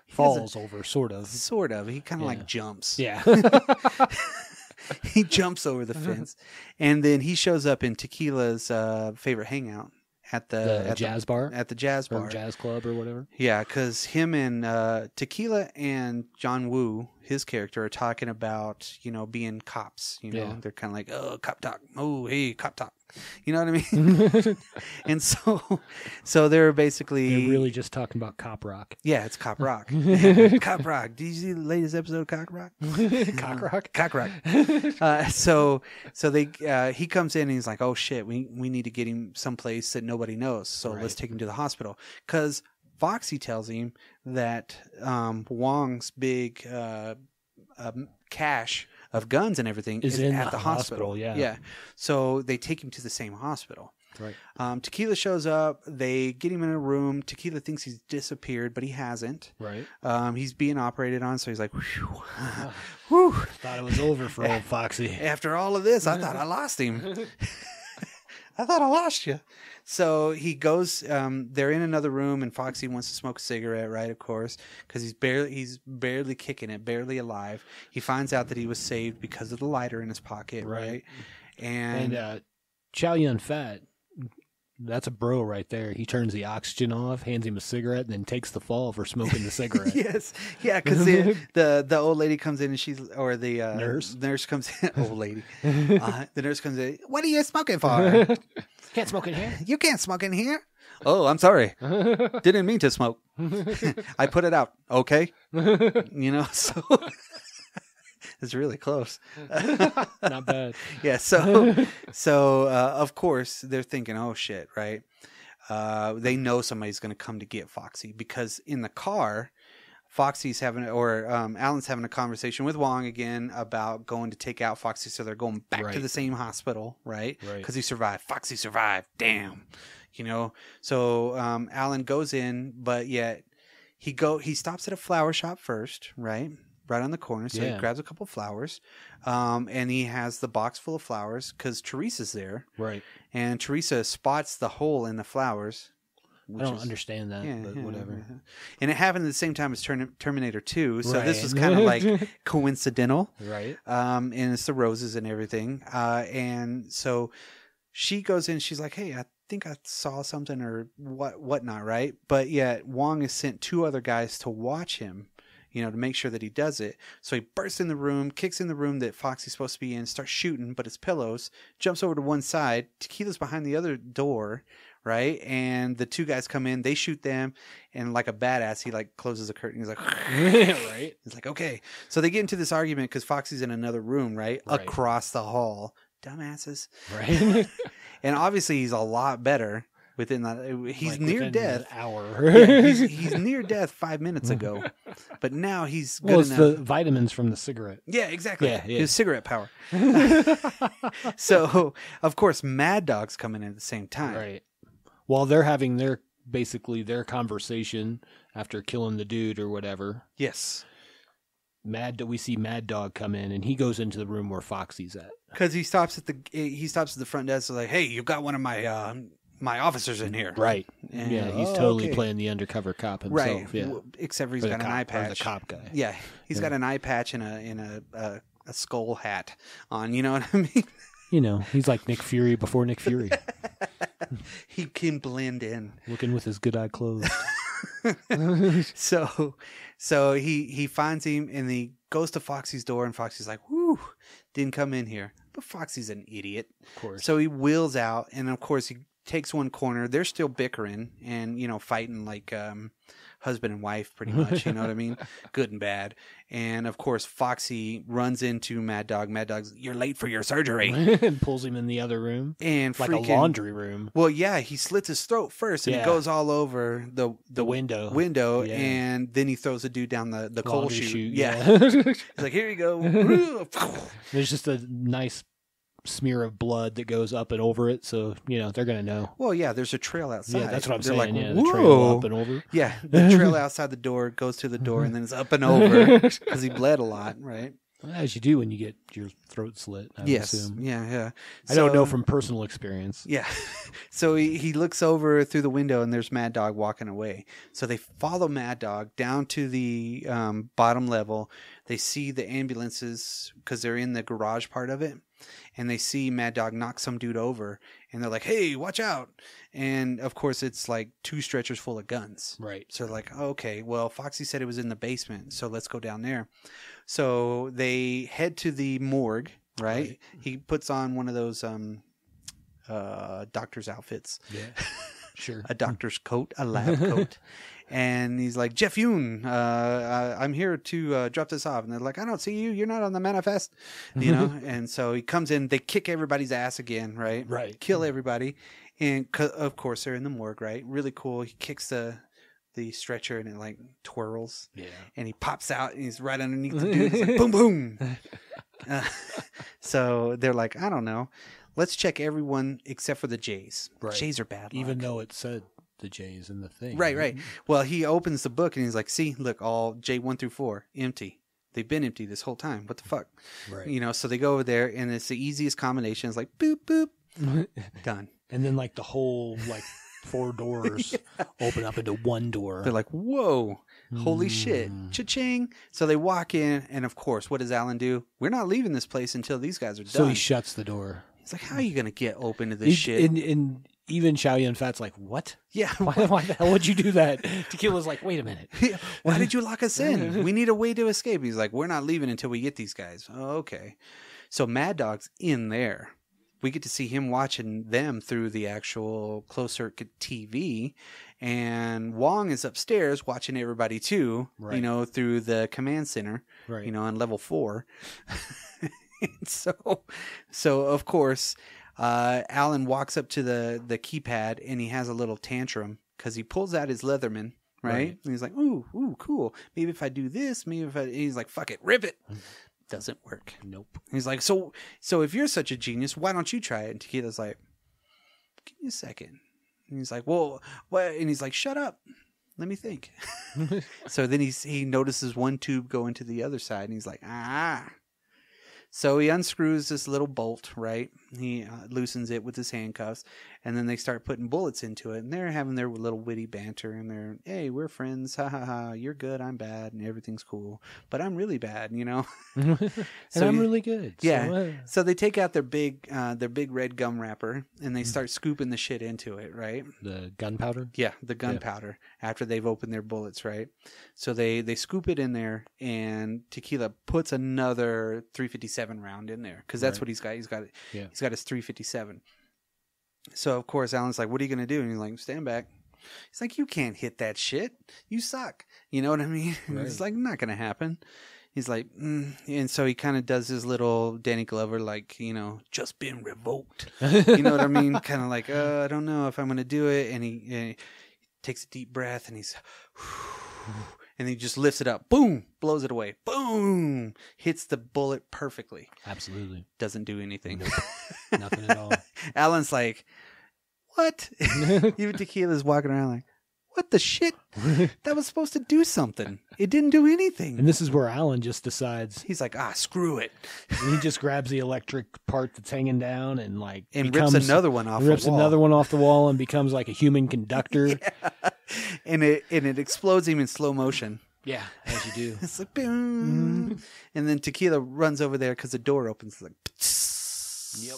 Falls over, sort of. Sort of. He kind of like jumps. Yeah. He jumps over the fence. And then he shows up in Tequila's favorite hangout. At the jazz bar? At the jazz bar. Or jazz club or whatever? Yeah, because him and Tequila and John Woo, his character, are talking about, being cops. They're kind of like, oh, cop talk. Oh, hey, cop talk. You know what I mean? And so they're basically... They're really just talking about cop rock. Yeah, it's cop rock. Yeah, cop rock. Did you see the latest episode of Cock Rock? Cock rock? Cock rock. So he comes in and he's like, oh shit, we need to get him someplace that nobody knows. So let's take him to the hospital. Because Foxy tells him that Wong's big cache of guns and everything is at the hospital. Yeah. So they take him to the same hospital. Right. Tequila shows up. They get him in a room. Tequila thinks he's disappeared, but he hasn't. Right. He's being operated on, so he's like, whew. Thought it was over for old Foxy. After all of this, I thought I lost him. I thought I lost you. So he goes, they're in another room, and Foxy wants to smoke a cigarette, right, of course, because he's barely kicking it, barely alive. He finds out that he was saved because of the lighter in his pocket, right? And Chow Yun Fat, that's a bro right there. He turns the oxygen off, hands him a cigarette, and then takes the fall for smoking the cigarette. Yes. Yeah, because the old lady comes in, and nurse comes in. Old lady. The nurse comes in. What are you smoking for? Can't smoke in here. You can't smoke in here. Oh, I'm sorry. Didn't mean to smoke. I put it out. Okay. So it's really close. Not bad. Yeah. So of course they're thinking, oh shit, right? They know somebody's going to come to get Foxy because in the car, Foxy's Alan's having a conversation with Wong again about going to take out Foxy. So they're going back to the same hospital, right? Because he survived. Foxy survived. Damn. So Alan goes in, but yet he stops at a flower shop first, right on the corner. So he grabs a couple flowers, and he has the box full of flowers because Theresa's there, right? And Theresa spots the hole in the flowers. I don't understand that, but whatever. Yeah. And it happened at the same time as Terminator 2, so this was kind of like coincidental, right? And it's the roses and everything, and so she goes in. She's like, "Hey, I think I saw something or whatnot, right?" But yet Wong has sent 2 other guys to watch him, to make sure that he does it. So he bursts in the room, kicks in the room that Foxy's supposed to be in, starts shooting, but it's pillows, jumps over to one side. Tequila's behind the other door, right? And the 2 guys come in, they shoot them, and like a badass, he like closes the curtain. He's like, right? He's like, okay. So they get into this argument because Foxy's in another room, right? Across the hall. Dumbasses. Right. And obviously he's a lot better Within that, he's Like near within death. An hour. Yeah, he's near death 5 minutes ago, but now he's good Well, it's enough. the vitamins from the cigarette. Yeah, exactly. Yeah, yeah. His cigarette power. So, of course, Mad Dog's coming in at the same time. Right. While they're having their conversation after killing the dude or whatever. Yes. We see Mad Dog come in, and he goes into the room where Foxy's at. Because he stops at the front desk, like, "Hey, you've got one of my officers in here." Right. And, yeah, he's totally playing the undercover cop himself. Right. Yeah. Except for he's Or got the an eye cop- or patch. the cop guy. Yeah, he's got an eye patch and a skull hat on. You know what I mean? You know, he's like Nick Fury before Nick Fury, He can blend in. looking with his good eye closed. So he finds him and he goes to Foxy's door, and Foxy's like, "Whoo, didn't come in here." But Foxy's an idiot. Of course. So he wheels out, and of course he takes one corner. They're still bickering and, fighting like husband and wife, pretty much. You know what I mean? Good and bad. And of course, Foxy runs into Mad Dog. Mad Dog's, "You're late for your surgery." And pulls him in the other room. And Like a freaking laundry room. Well, yeah, he slits his throat first, and it Yeah. goes all over the window. Yeah. and then he throws a dude down the coal Laundry chute. Yeah. He's like, "Here you go." There's just a nice smear of blood that goes up and over it, so they're gonna know. Well, yeah, there's a trail outside. Yeah, that's what I'm They're saying. Like, yeah, "Whoa." the trail up and over. Yeah, the trail outside the door goes to the door, and then it's up and over because he bled a lot, right? As you do when you get your throat slit. I would Yes. assume. Yeah. I don't know from personal experience. Yeah. So he looks over through the window, and there's Mad Dog walking away. So they follow Mad Dog down to the bottom level. They see the ambulances because they're in the garage part of it. And they see Mad Dog knock some dude over. And they're like, "Hey, watch out." And, of course, it's like 2 stretchers full of guns. Right. So they're like, "Okay, well, Foxy said it was in the basement, so let's go down there." So they head to the morgue, right? He puts on one of those doctor's outfits. Yeah. Sure. A doctor's coat, a lab coat. And he's like, "Jeff Yoon, I'm here to drop this off." And they're like, "I don't see you. You're not on the manifest." And so he comes in. They kick everybody's ass again, right? Right. Kill everybody. And, of course, they're in the morgue, right? Really cool. He kicks the stretcher, and it, like, twirls. Yeah. And he pops out, and he's right underneath the dude. He's like, boom, boom. So they're like, "I don't know. Let's check everyone except for the Jays." Right. Jays are bad luck. Even though it said the J's in the thing. Right. Well, he opens the book, and he's like, "See, look, all J1 through 4, empty. They've been empty this whole time. What the fuck?" Right. So they go over there, and it's the easiest combination. It's like, boop, boop, done. And then like the whole 4 doors open up into one door. They're like, "Whoa, holy shit, cha-ching." So they walk in, and of course, what does Alan do? "We're not leaving this place until these guys are done." So he shuts the door. He's like, "How are you going to get open to this shit?" And even Chow Yun Fat's like, "What? Yeah. Why the hell would you do that?" Tequila's like, "Wait a minute. Why did you lock us in? We need a way to escape." He's like, "We're not leaving until we get these guys." Oh, okay. So Mad Dog's in there. We get to see him watching them through the actual closed circuit TV. And Wong is upstairs watching everybody too, Right. Through the command center, Right. on level 4. So of course, Alan walks up to the keypad, and he has a little tantrum because he pulls out his Leatherman, right? And he's like, ooh, cool. Maybe if I do this, he's like, "Fuck it, rip it." Doesn't work. Nope. He's like, so if you're such a genius, why don't you try it? And Tequila's like, "Give me a second." And he's like, "Well, what?" And he's like, "Shut up. Let me think." So then he notices one tube go into the other side, and he's like, "Ah." So he unscrews this little bolt, right? He loosens it with his handcuffs, and then they start putting bullets into it. And they're having their little witty banter, and they're, "Hey, we're friends. Ha, ha, ha. You're good. I'm bad. And everything's cool. But I'm really bad, And I'm really good. Yeah. So they take out their big red gum wrapper, and they start scooping the shit into it, right? The gunpowder? Yeah, the gunpowder after they've opened their bullets, right? So they scoop it in there, and Tequila puts another 357 round in there because that's what he's got. He's got his 357. So of course Alan's like, "What are you gonna do?" And he's like, "Stand back." He's like, "You can't hit that shit. You suck." You know what I mean? Right. It's like, not gonna happen. He's like, and so he kind of does his little Danny Glover, like, just been revoked. You know what I mean? Kind of like, I don't know if I'm going to do it. And he takes a deep breath and and he just lifts it up. Boom! Blows it away. Boom! Hits the bullet perfectly. Absolutely. Doesn't do anything. Nope. Nothing at all. Alan's like, what? Even Tequila's walking around like, what the shit? That was supposed to do something. It didn't do anything. And this is where Alan just decides. He's like, screw it. And he just grabs the electric part that's hanging down and rips another one off the wall. Rips another one off the wall and becomes like a human conductor. Yeah. And it explodes him in slow motion. Yeah, as you do. It's like, boom. And then Tequila runs over there because the door opens. It's like, yep.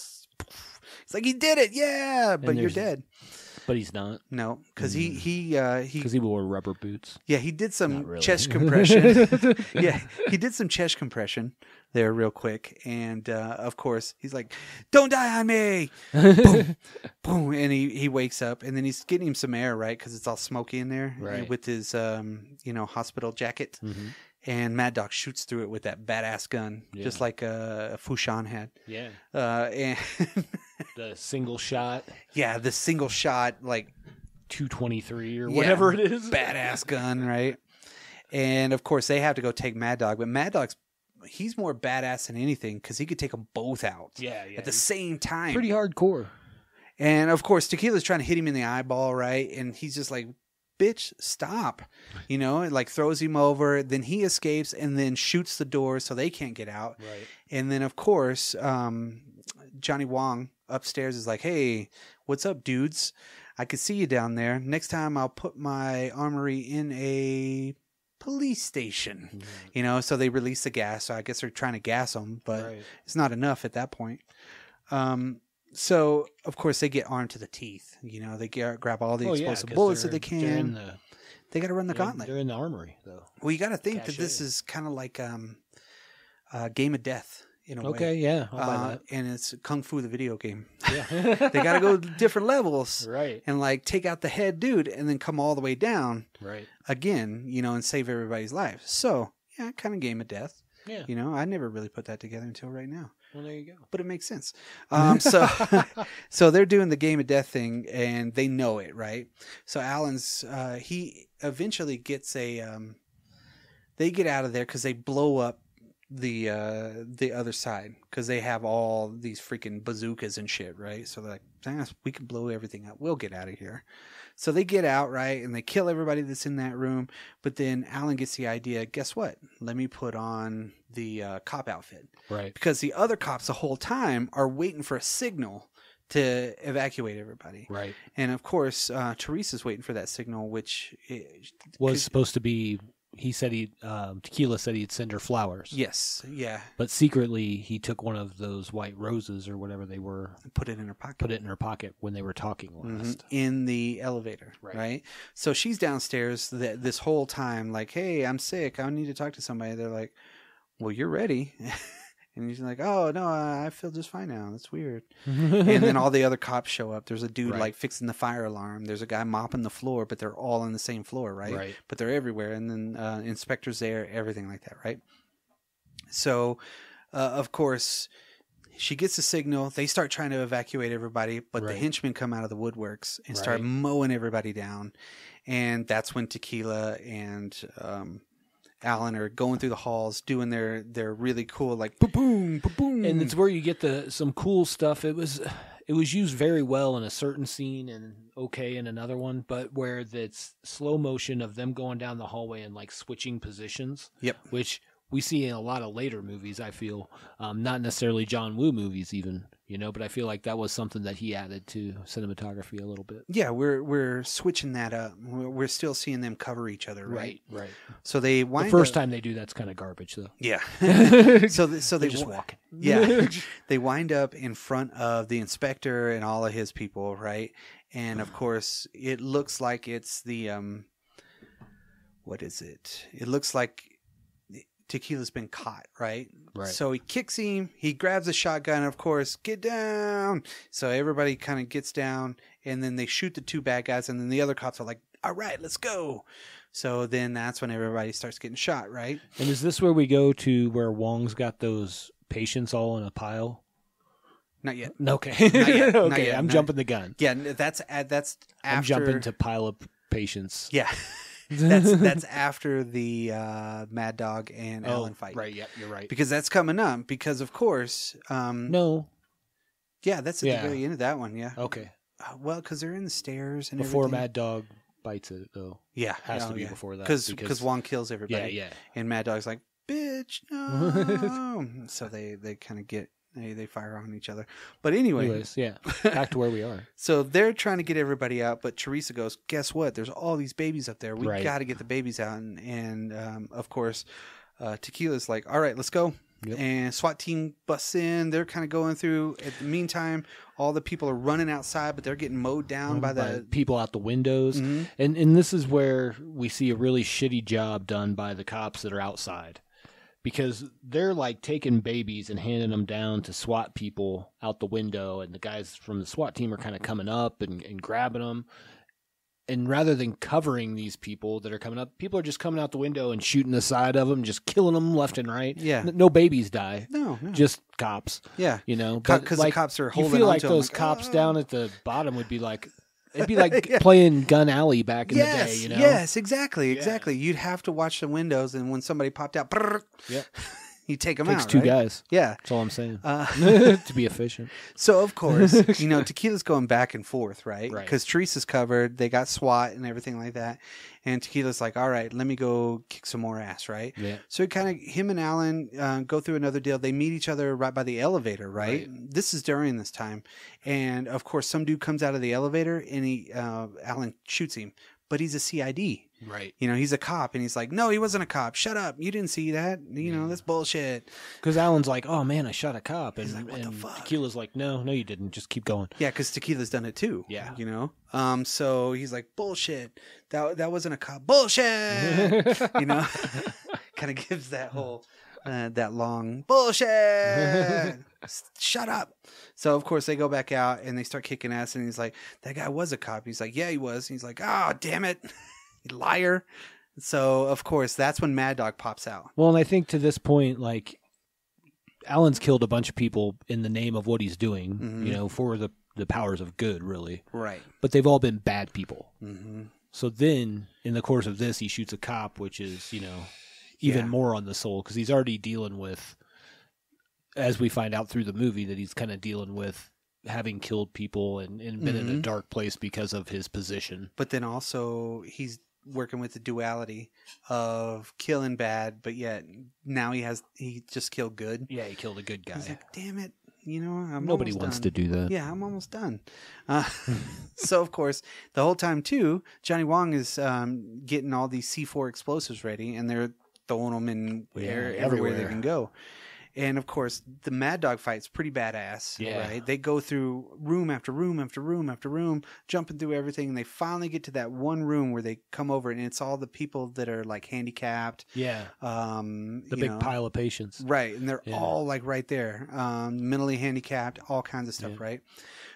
It's like, he did it. Yeah, but you're dead. But he's not. No, because he wore rubber boots. Yeah, he did some really. chest compression. Yeah, he did some chest compression there real quick, and of course he's like, "Don't die on me!" Boom, boom, and he wakes up, and then he's getting him some air, right? Because it's all smoky in there, right? With his hospital jacket. Mm-hmm. And Mad Dog shoots through it with that badass gun, just like Fushan had. Yeah. And the single shot. Yeah, the single shot, like 223 or whatever it is. Badass gun, right? And of course, they have to go take Mad Dog, but Mad Dog's he's more badass than anything because he could take them both out at the same time. Pretty hardcore. And of course, Tequila's trying to hit him in the eyeball, right? And he's just like, bitch, stop. It like throws him over. Then he escapes and then shoots the door so they can't get out. Right. And then, of course, Johnny Wong upstairs is like, hey, what's up, dudes? I could see you down there. Next time I'll put my armory in a police station. Mm-hmm. So they release the gas. So I guess they're trying to gas them, but it's not enough at that point. So, of course, they get armed to the teeth. They grab all the explosive bullets that they can. They got to run the gauntlet. They're in the armory, though. Well, you got to think that this is kind of like a game of death in a way. Okay, yeah. I'll buy that. And it's Kung Fu, the video game. Yeah. They got to go different levels. Right. And, take out the head dude and then come all the way down. Right. Again, and save everybody's life. So, yeah, kind of game of death. Yeah. I never really put that together until right now. Well, there you go. But it makes sense. So they're doing the game of death thing, and they know it, right? So Alan's he eventually gets they get out of there because they blow up the other side because they have all these freaking bazookas and shit, right? So they're like, we can blow everything up. We'll get out of here. So they get out, right, and they kill everybody that's in that room. But then Alan gets the idea, guess what? Let me put on the cop outfit. Right. Because the other cops the whole time are waiting for a signal to evacuate everybody. Right. And, of course, Theresa's waiting for that signal, which was supposed to be... He said Tequila said he'd send her flowers. Yes, yeah. But secretly, he took one of those white roses or whatever they were. Put it in her pocket. Put it in her pocket when they were talking last. Mm-hmm. In the elevator, right? So she's downstairs this whole time like, hey, I'm sick. I need to talk to somebody. They're like, well, you're ready. And he's like, oh, no, I feel just fine now. That's weird. And then all the other cops show up. There's a dude fixing the fire alarm. There's a guy mopping the floor, but they're all on the same floor, right? But they're everywhere. And then inspectors there, everything like that, right? So, of course, she gets a signal. They start trying to evacuate everybody, but the henchmen come out of the woodworks and start mowing everybody down. And that's when Tequila and... Alan are going through the halls doing their really cool boom boom, and it's where you get some cool stuff. It was used very well in a certain scene and okay in another one, but where it's slow motion of them going down the hallway and switching positions. Yep, which we see in a lot of later movies. I feel not necessarily John Woo movies even. But I feel like that was something that he added to cinematography a little bit. Yeah, we're switching that up. We're still seeing them cover each other, right? Right. So they wind the first time they do that's kind of garbage, though. Yeah. so they just walking. Yeah. They wind up in front of the inspector and all of his people, right? And of course, it looks like it's the what is it? It looks like Tequila's been caught, right? Right. So he kicks him, he grabs a shotgun, of course, get down. So everybody kind of gets down, and then they shoot the two bad guys, and then the other cops are like, all right, let's go. So then that's when everybody starts getting shot, right? And is this where we go to where Wong's got those patients all in a pile? Not yet. Okay. Not yet. Okay, Not yet. I'm jumping the gun. Yeah, that's after. I'm jumping to pile of patients. Yeah, that's after the Mad Dog and Alan fight. Right, yeah, you're right. Because that's coming up. Because of course, No. yeah, that's at the very end of that one. Yeah. Okay. Well, because they're in the stairs and Before everything. Mad Dog bites it, though. Yeah, Has to be before that. Because Wong kills everybody. Yeah. And Mad Dog's like, bitch, no. So they kind of get they fire on each other. But Anyways, yeah. Back to where we are. So they're trying to get everybody out, but Theresa goes, guess what? There's all these babies up there. We Right. got to get the babies out. And of course, Tequila's like, all right, let's go. Yep. And SWAT team busts in. They're kind of going through. At the meantime, all the people are running outside, but they're getting mowed down by the people out the windows. Mm-hmm. And this is where we see a really shitty job done by the cops that are outside. Because they're like taking babies and handing them down to SWAT people out the window, and the guys from the SWAT team are kind of coming up and grabbing them. And rather than covering these people that are coming up, people are just coming out the window and shooting the side of them, just killing them left and right. Yeah. No babies die. No. Just cops. Yeah. You know, Because the cops are holding you feel on like to 'em, those like, cops "Oh." down at the bottom would be like, it'd be like playing Gun Alley back in the day, you know? Yes, exactly. You'd have to watch the windows, and when somebody popped out, Yep. you take them Takes out. two right? guys. Yeah. That's all I'm saying. To be efficient. So, of course, Tequila's going back and forth, right? Right. Because Teresa's covered. They got SWAT and everything like that. And Tequila's like, all right, let me go kick some more ass, right? Yeah. So him and Alan go through another deal. They meet each other right by the elevator, right? This is during this time. And, of course, some dude comes out of the elevator, and Alan shoots him. But he's a CID. Right. He's a cop, and he's like, no, he wasn't a cop. Shut up. You didn't see that. That's bullshit. Because Alan's like, oh, man, I shot a cop. And, He's like, what the fuck? Tequila's like, no, you didn't. Just keep going. Yeah, because Tequila's done it too. Yeah. So he's like, bullshit. That wasn't a cop. Bullshit. Kind of gives that whole, that long, bullshit. Shut up. So, of course, they go back out and they start kicking ass. And he's like, that guy was a cop. He's like, yeah, he was. And he's like, oh, damn it. You liar. So, of course, that's when Mad Dog pops out. Well, and I think to this point, like, Alan's killed a bunch of people in the name of what he's doing, for the powers of good, really. Right. But they've all been bad people. Mm-hmm. So then, in the course of this, he shoots a cop, which is, even more on the soul, because he's already dealing with, as we find out through the movie, that he's kind of dealing with having killed people and been in a dark place because of his position. But then also, he's working with the duality of killing bad, but yet now he just killed good. Yeah, he killed a good guy. He's like, damn it, I'm Nobody almost wants done. to do that. Yeah, I'm almost done. So of course, the whole time too, Johnny Wong is getting all these C4 explosives ready, and they're throwing them in everywhere they can go. And of course, the Mad Dog fight's pretty badass. Yeah. Right? They go through room after room after room after room, jumping through everything. And they finally get to that one room where they come over, and it's all the people that are like handicapped. Yeah. The big pile of patients. Right. And they're all like right there, mentally handicapped, all kinds of stuff. Right.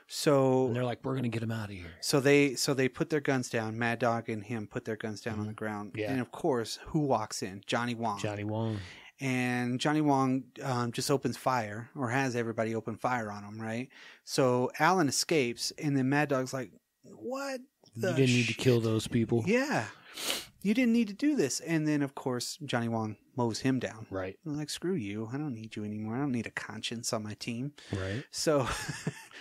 So and they're like, we're going to get him out of here. So they put their guns down. Mad Dog and him put their guns down on the ground. Yeah. And of course, who walks in? Johnny Wong. And Johnny Wong just opens fire, or has everybody open fire on him, right? So Alan escapes, and then Mad Dog's like, what? You didn't need to kill those people. Yeah. You didn't need to do this. And then, of course, Johnny Wong mows him down. Right. I'm like, screw you. I don't need you anymore. I don't need a conscience on my team. Right. So...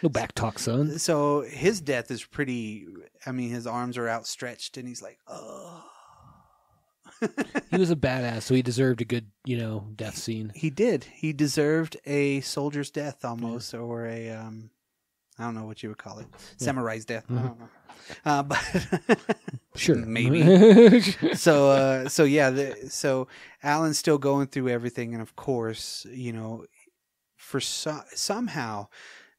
no back talk, son. So his death is pretty... his arms are outstretched, and he's like, oh... He was a badass, so he deserved a good, death scene. He did. He deserved a soldier's death almost, or a, I don't know what you would call it, samurai's death. I don't know. But sure, maybe. So Alan's still going through everything, and of course, somehow.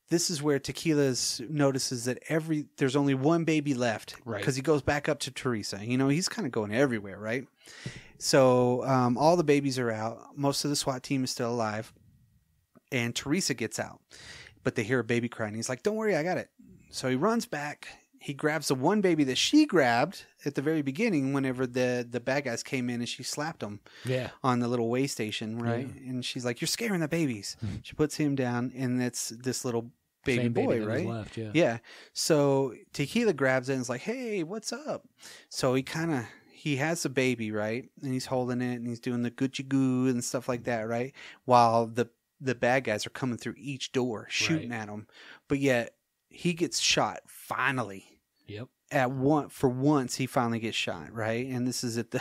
This is where Tequila's notices that there's only one baby left, right? Because he goes back up to Theresa. He's kind of going everywhere, right? So all the babies are out. Most of the SWAT team is still alive, and Theresa gets out, but they hear a baby cry, and he's like, "Don't worry, I got it." So he runs back, he grabs the one baby that she grabbed at the very beginning whenever the bad guys came in and she slapped him on the little way station, right? Yeah. And she's like, "You're scaring the babies." She puts him down, and it's this little baby boy, right? Left, yeah. So Tequila grabs it and is like, "Hey, what's up?" So he has the baby, right? And he's holding it and he's doing the Gucci goo and stuff like that, right? While the bad guys are coming through each door shooting at him. But yet he gets shot finally. Yep. For once he finally gets shot, right? And this is at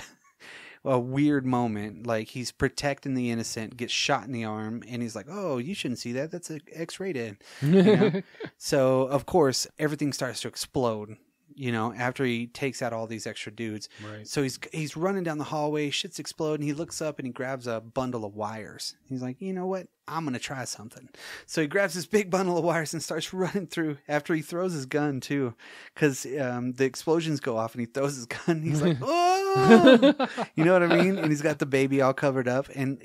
a weird moment. Like, he's protecting the innocent, gets shot in the arm, and he's like, "Oh, you shouldn't see that. That's X-rated." You know? So, of course, everything starts to explode, you know, after he takes out all these extra dudes. Right. So he's running down the hallway, shit's exploding. He looks up and he grabs a bundle of wires. He's like, "You know what? I'm going to try something." So he grabs this big bundle of wires and starts running through after he throws his gun too. Cause, the explosions go off and he throws his gun. He's like, "Oh," you know what I mean? And he's got the baby all covered up, and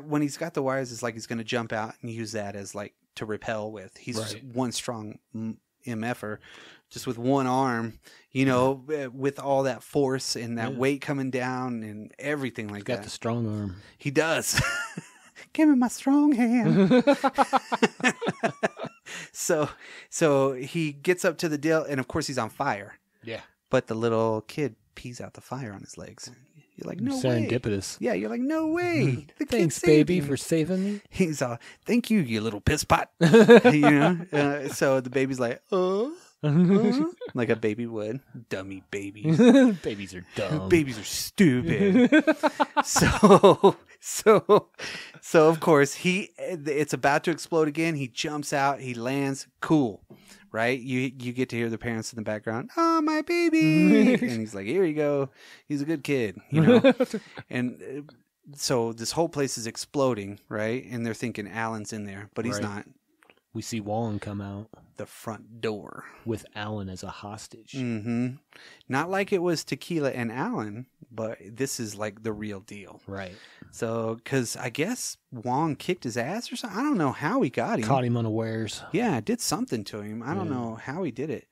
when he's got the wires, it's like he's going to jump out and use that as like to repel with. He's just one strong MFer. Just with one arm, you know, with all that force and that weight coming down and everything like that. Got the strong arm. He does. Give me my strong hand. So he gets up to the deal, and of course he's on fire. Yeah. But the little kid pees out the fire on his legs. You're like, "No way." Serendipitous. Yeah, you're like, "No way." Thanks, baby, for saving me. He's "Thank you, you little piss pot." You know? So the baby's like, "Oh." Like a baby would. Dummy babies. Babies are dumb. Babies are stupid. So of course it's about to explode again. He jumps out. He lands. Cool, right? You get to hear the parents in the background. "Oh, my baby!" And he's like, "Here you go. He's a good kid," you know. And so this whole place is exploding, right? And they're thinking Alan's in there, but he's not. We see Wong come out the front door with Alan as a hostage. Mm-hmm. Not like it was Tequila and Alan, but this is like the real deal. Right. So, because I guess Wong kicked his ass or something. I don't know how he got him. Caught him unawares. Yeah, did something to him. I don't know how he did it.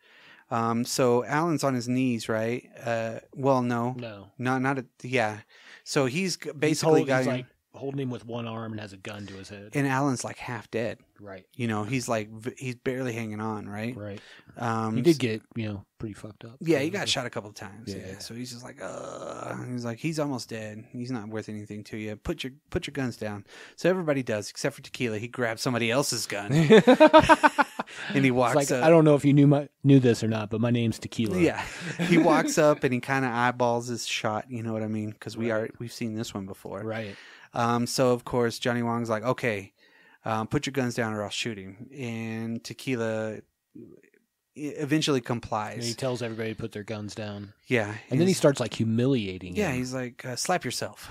So Alan's on his knees, right? Well, no. Yeah. So he's basically got him. Like holding him with one arm and has a gun to his head. And Alan's like half dead. Right. You know, he's barely hanging on, right? Right. He did get, pretty fucked up. Yeah, he got shot a couple of times. Yeah. So he's just like, he's like, he's almost dead. He's not worth anything to you. Put your guns down. So everybody does, except for Tequila. He grabs somebody else's gun. And he walks up. I don't know if you knew this or not, but my name's Tequila. Yeah. He walks up and he kind of eyeballs his shot. You know what I mean? Because we've seen this one before. Right. So of course Johnny Wong's like, "Okay, put your guns down or I'll shoot him." And Tequila eventually complies. And he tells everybody to put their guns down. Yeah. And then he starts like humiliating him. Yeah, he's like, "Slap yourself."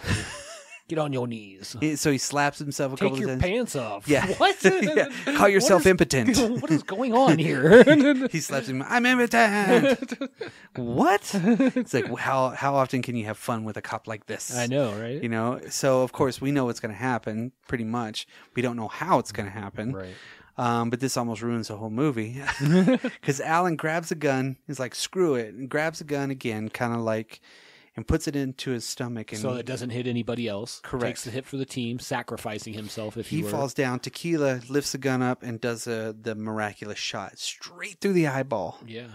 Get on your knees. So he slaps himself a couple of times. Take your pants off. Yeah. What? Yeah. Call yourself impotent. What is going on here? He slaps him. "I'm impotent." What? It's like, how often can you have fun with a cop like this? I know, right? You know? So, of course, we know what's going to happen, pretty much. We don't know how it's going to happen. Right. But this almost ruins the whole movie. Because Alan grabs a gun. He's like, "Screw it." And grabs a gun again, kind of like... and puts it into his stomach. And so it doesn't hit anybody else. Correct. Takes the hit for the team, sacrificing himself if he were. He falls down. Tequila lifts the gun up and does the miraculous shot straight through the eyeball. Yeah.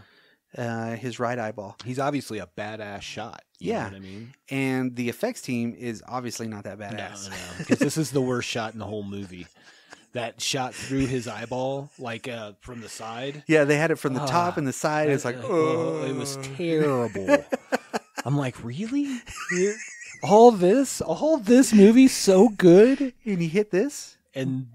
His right eyeball. He's obviously a badass shot. You know what I mean? And the effects team is obviously not that badass. No. Because this is the worst shot in the whole movie. That shot through his eyeball, like from the side. Yeah, they had it from the top and the side. It's like, oh. It was terrible. I'm like, really? All this movie so good, and you hit this, and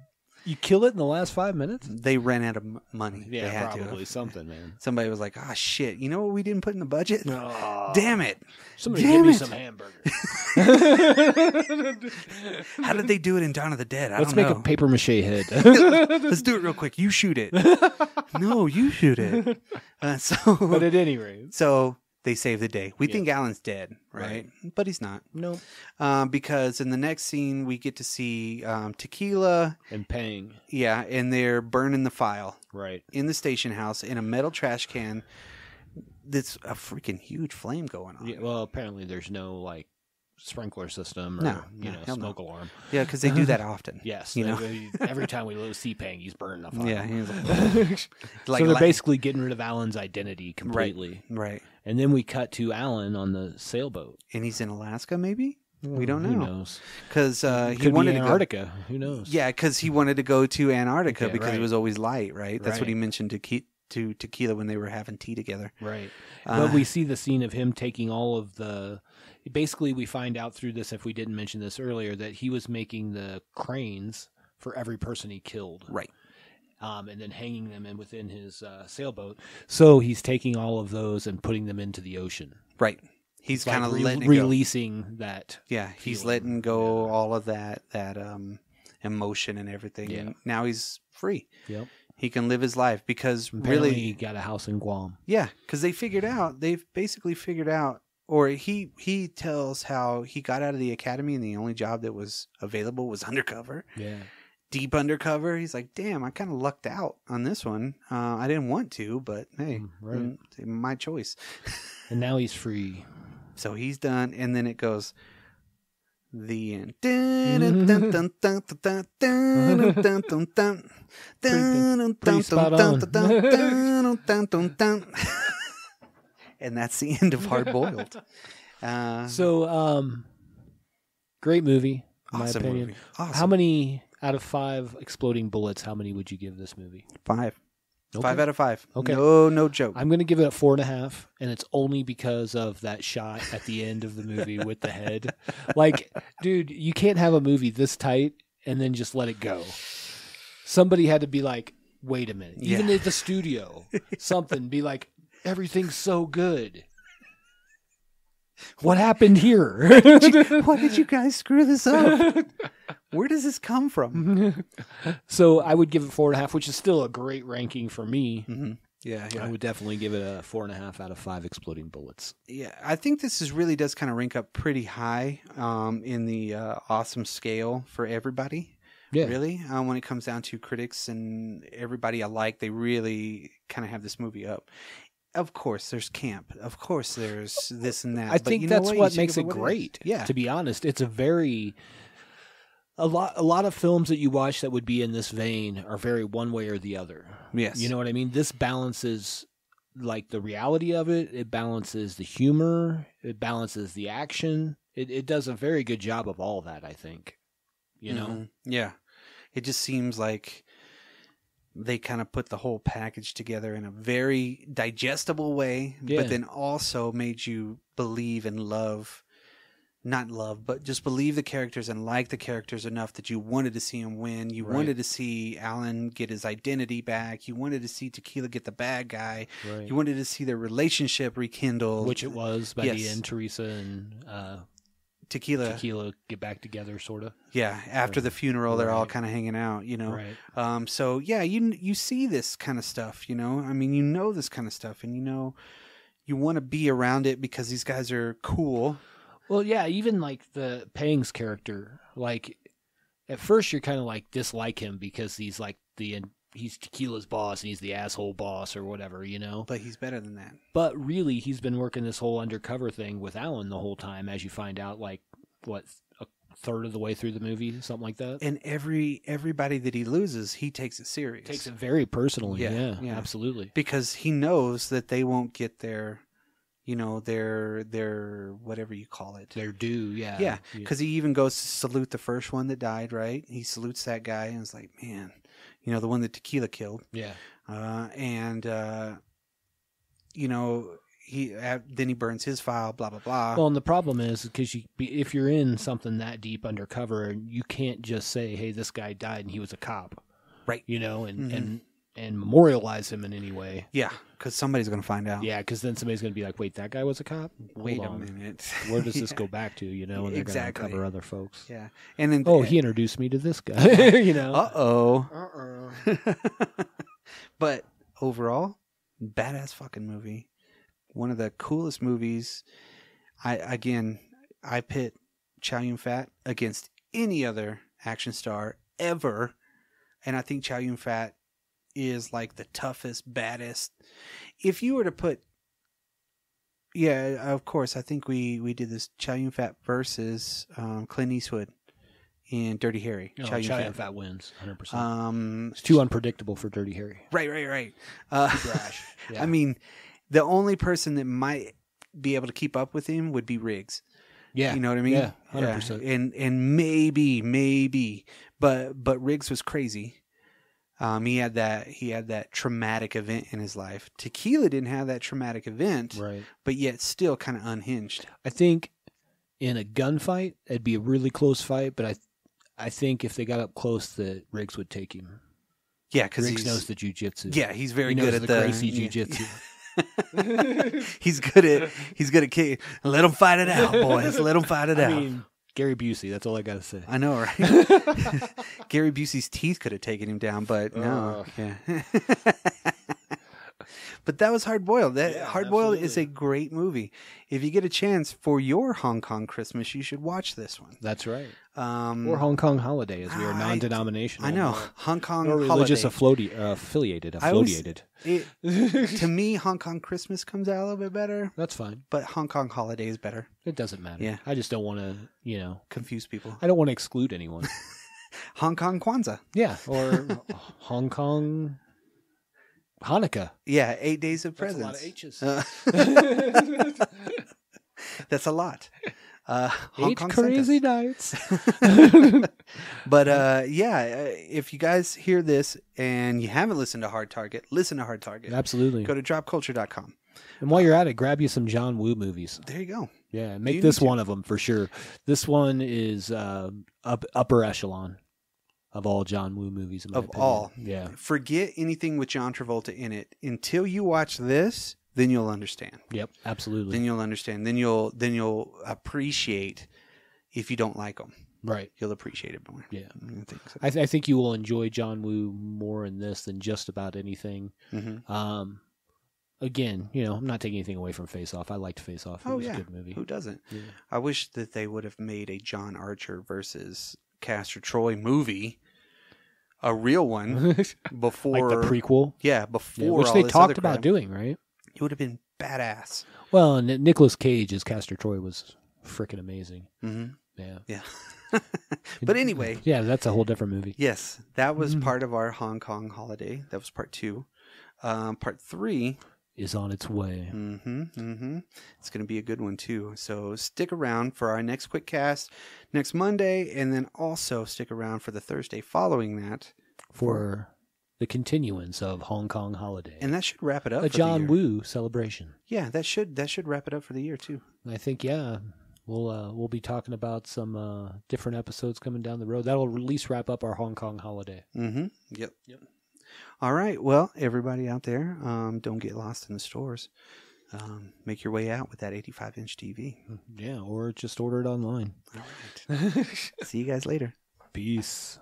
you kill it in the last 5 minutes? They ran out of money. Yeah, they had probably something, man. Somebody was like, "Ah, shit! You know what we didn't put in the budget? Oh, damn it! Somebody give me some hamburgers." How did they do it in Dawn of the Dead? Let's make a paper mache head. Let's do it real quick. You shoot it. No, you shoot it. But at any rate, so they save the day. We think Alan's dead, right? But he's not. No. Because in the next scene, we get to see Tequila. And Pang. Yeah, and they're burning the file. Right. In the station house in a metal trash can. That's a freaking huge flame going on. Yeah, well, apparently there's no, like, sprinkler system or, smoke alarm. Yeah, because they do that often. Yes. You know? Every time we lose C-Pang, he's burning the fire. Yeah. He's like, so they're basically getting rid of Alan's identity completely. Right. And then we cut to Alan on the sailboat. And he's in Alaska, maybe? We don't know. Who knows? Because he wanted to Antarctica. Who knows? Yeah, because he wanted to go to Antarctica because it right. was always light, right? That's Right. what he mentioned to Tequila when they were having tea together. Right. But we see the scene of him taking all of the... Basically, we find out through this, if we didn't mention this earlier, that he was making the cranes for every person he killed. Right. And then hanging them within his sailboat. So he's taking all of those and putting them into the ocean. Right. He's kind of letting it releasing go. that. Yeah, he's letting go all of that emotion and everything. Yeah. And now he's free. Yep. He can live his life because Apparently really he got a house in Guam. Yeah, because they've basically figured out, or he tells how he got out of the academy and the only job that was available was undercover. Yeah. Deep undercover. He's like, damn, I kind of lucked out on this one. I didn't want to, but hey, my choice. And now he's free. So he's done, and then it goes, the end. Pretty spot on. And that's the end of Hard Boiled. Great movie, in my Awesome opinion. movie. Awesome. How many out of 5 exploding bullets, how many would you give this movie? 5. Okay. 5 out of 5. Okay. No joke. I'm going to give it a 4.5, and it's only because of that shot at the end of the movie with the head. Like, dude, you can't have a movie this tight and then just let it go. Somebody had to be like, wait a minute. Even at the studio, something be like, everything's so good. What happened here? Why did you guys screw this up? Where does this come from? So I would give it 4.5, which is still a great ranking for me. Mm-hmm. Yeah. I would definitely give it a 4.5 out of 5 exploding bullets. Yeah, I think this really does kind of rank up pretty high in the awesome scale for everybody. Yeah. Really, when it comes down to critics and everybody alike, they really kind of have this movie up. Of course, there's camp. Of course, there's this and that. I think that's what makes it great. Yeah. To be honest, it's a lot of films that you watch that would be in this vein are very one way or the other. Yes. You know what I mean? This balances like the reality of it. It balances the humor. It balances the action. It does a very good job of all that, I think. You know? Mm-hmm. Yeah. It just seems like they kind of put the whole package together in a very digestible way, but then also made you believe and but just believe the characters and like the characters enough that you wanted to see him win. You wanted to see Alan get his identity back. You wanted to see Tequila get the bad guy. Right. You wanted to see their relationship rekindled. Which it was by the end, Theresa and Tequila get back together, sort of. Yeah, after the funeral, they're all kind of hanging out, you know. Right. So yeah, you see this kind of stuff, you know. I mean, you know this kind of stuff, and you know you want to be around it because these guys are cool. Well, yeah, even like the Pang's character, like at first you're kind of like dislike him because he's like he's Tequila's boss and he's the asshole boss or whatever, you know. But he's better than that. But really, he's been working this whole undercover thing with Alan the whole time, as you find out, like, what, a third of the way through the movie, something like that? And everybody that he loses, he takes it serious. Takes it very personally, yeah. Absolutely. Because he knows that they won't get their, you know, their whatever you call it. Their due, yeah. Yeah, because he even goes to salute the first one that died, right? He salutes that guy and is like, man, you know, the one that Tequila killed. Yeah. You know, then he burns his file, blah, blah, blah. Well, and the problem is because if you're in something that deep undercover, you can't just say, hey, this guy died and he was a cop. Right. You know, and memorialize him in any way. Yeah, because somebody's going to find out. Yeah, because then somebody's going to be like, wait, that guy was a cop? Wait a minute. Where does this go back to, you know? And they're Exactly. going to uncover other folks. Yeah. And then, he introduced me to this guy, you know? But overall, badass fucking movie. one of the coolest movies. I pit Chow Yun-fat against any other action star ever, and I think Chow Yun-fat is like the toughest, baddest. If you were to put, of course, I think we did this Chow Yun-fat versus Clint Eastwood in Dirty Harry. Chow Yun-fat wins 100%. It's It's too unpredictable for Dirty Harry. Right. Too brash. Yeah. I mean, the only person that might be able to keep up with him would be Riggs. Yeah, You know what I mean? Yeah, 100%. And maybe, but Riggs was crazy. He had that traumatic event in his life. Tequila didn't have that traumatic event, Right. but yet still kind of unhinged. I think in a gunfight, it'd be a really close fight, but I think if they got up close, that Riggs would take him. Yeah, because Riggs knows the jiu-jitsu. Yeah, he's very He good knows at the Gracie jiu-jitsu. He's good at kicking. Let him fight it out, boys. Let him fight it out. I mean, Gary Busey. That's all I got to say. I know, right? Gary Busey's teeth could have taken him down, but no. Yeah. But that was Hard Boiled. Hard Boiled is a great movie. If you get a chance for your Hong Kong Christmas, you should watch this one. That's right. Or Hong Kong Holiday, as we are non-denominational. I know. Hong Kong or religious Holiday. affiliated. To me, Hong Kong Christmas comes out a little bit better, That's fine. but Hong Kong Holiday is better. It doesn't matter. Yeah. I just don't want to, Confuse people. I don't want to exclude anyone. Hong Kong Kwanzaa. Yeah. Or Hong Kong Hanukkah. Yeah, 8 days of That's presents. a lot of H's. That's a lot. Hong 8 Kong crazy Santas. nights. But if you guys hear this and you haven't listened to Hard Target, listen to Hard Target. Absolutely. Go to dropculture.com. And while you're at it, grab you some John Woo movies. There you go. Yeah, make You this need to. one of them for sure. This one is upper echelon of all John Woo movies. In my Of opinion. all. Yeah. Forget anything with John Travolta in it. Until you watch this, then you'll understand. Yep. Absolutely. Then you'll understand. Then you'll appreciate if you don't like them. Right. You'll appreciate it more. Yeah. I think so. I think you will enjoy John Woo more in this than just about anything. Mm-hmm. Again, I'm not taking anything away from Face Off. I liked Face Off. It was a good movie. Who doesn't? Yeah. I wish that they would have made a John Archer versus Castor Troy movie, a real one, before Like the prequel. Yeah, before Yeah, which all they this talked other about crap. doing, right? It would have been badass. Well, and Nicolas Cage as Castor Troy was freaking amazing. Mm-hmm. Yeah. Yeah. But anyway, Yeah, that's a whole different movie. yes, that was part of our Hong Kong holiday. That was part 2. Part 3 Is on its way. It's going to be a good one too. So stick around for our next quick cast next Monday, and then also stick around for the Thursday following that For the continuance of Hong Kong Holiday. And that should wrap it up. A for John the year. Woo celebration. Yeah, that should wrap it up for the year too. I think, we'll be talking about some different episodes coming down the road. That'll at least wrap up our Hong Kong Holiday. Yep. All right. Well, everybody out there, don't get lost in the stores. Make your way out with that 85-inch TV. Yeah, or just order it online. All right. See you guys later. Peace.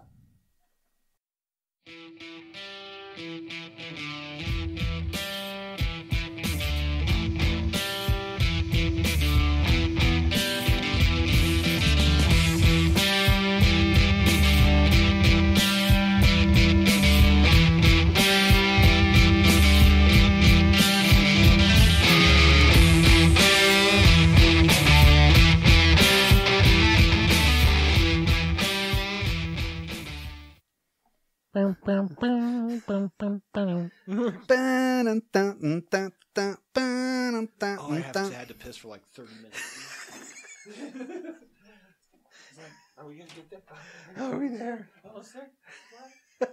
Had to piss for like 30 minutes. Are we going to get that? Are we there? Almost there.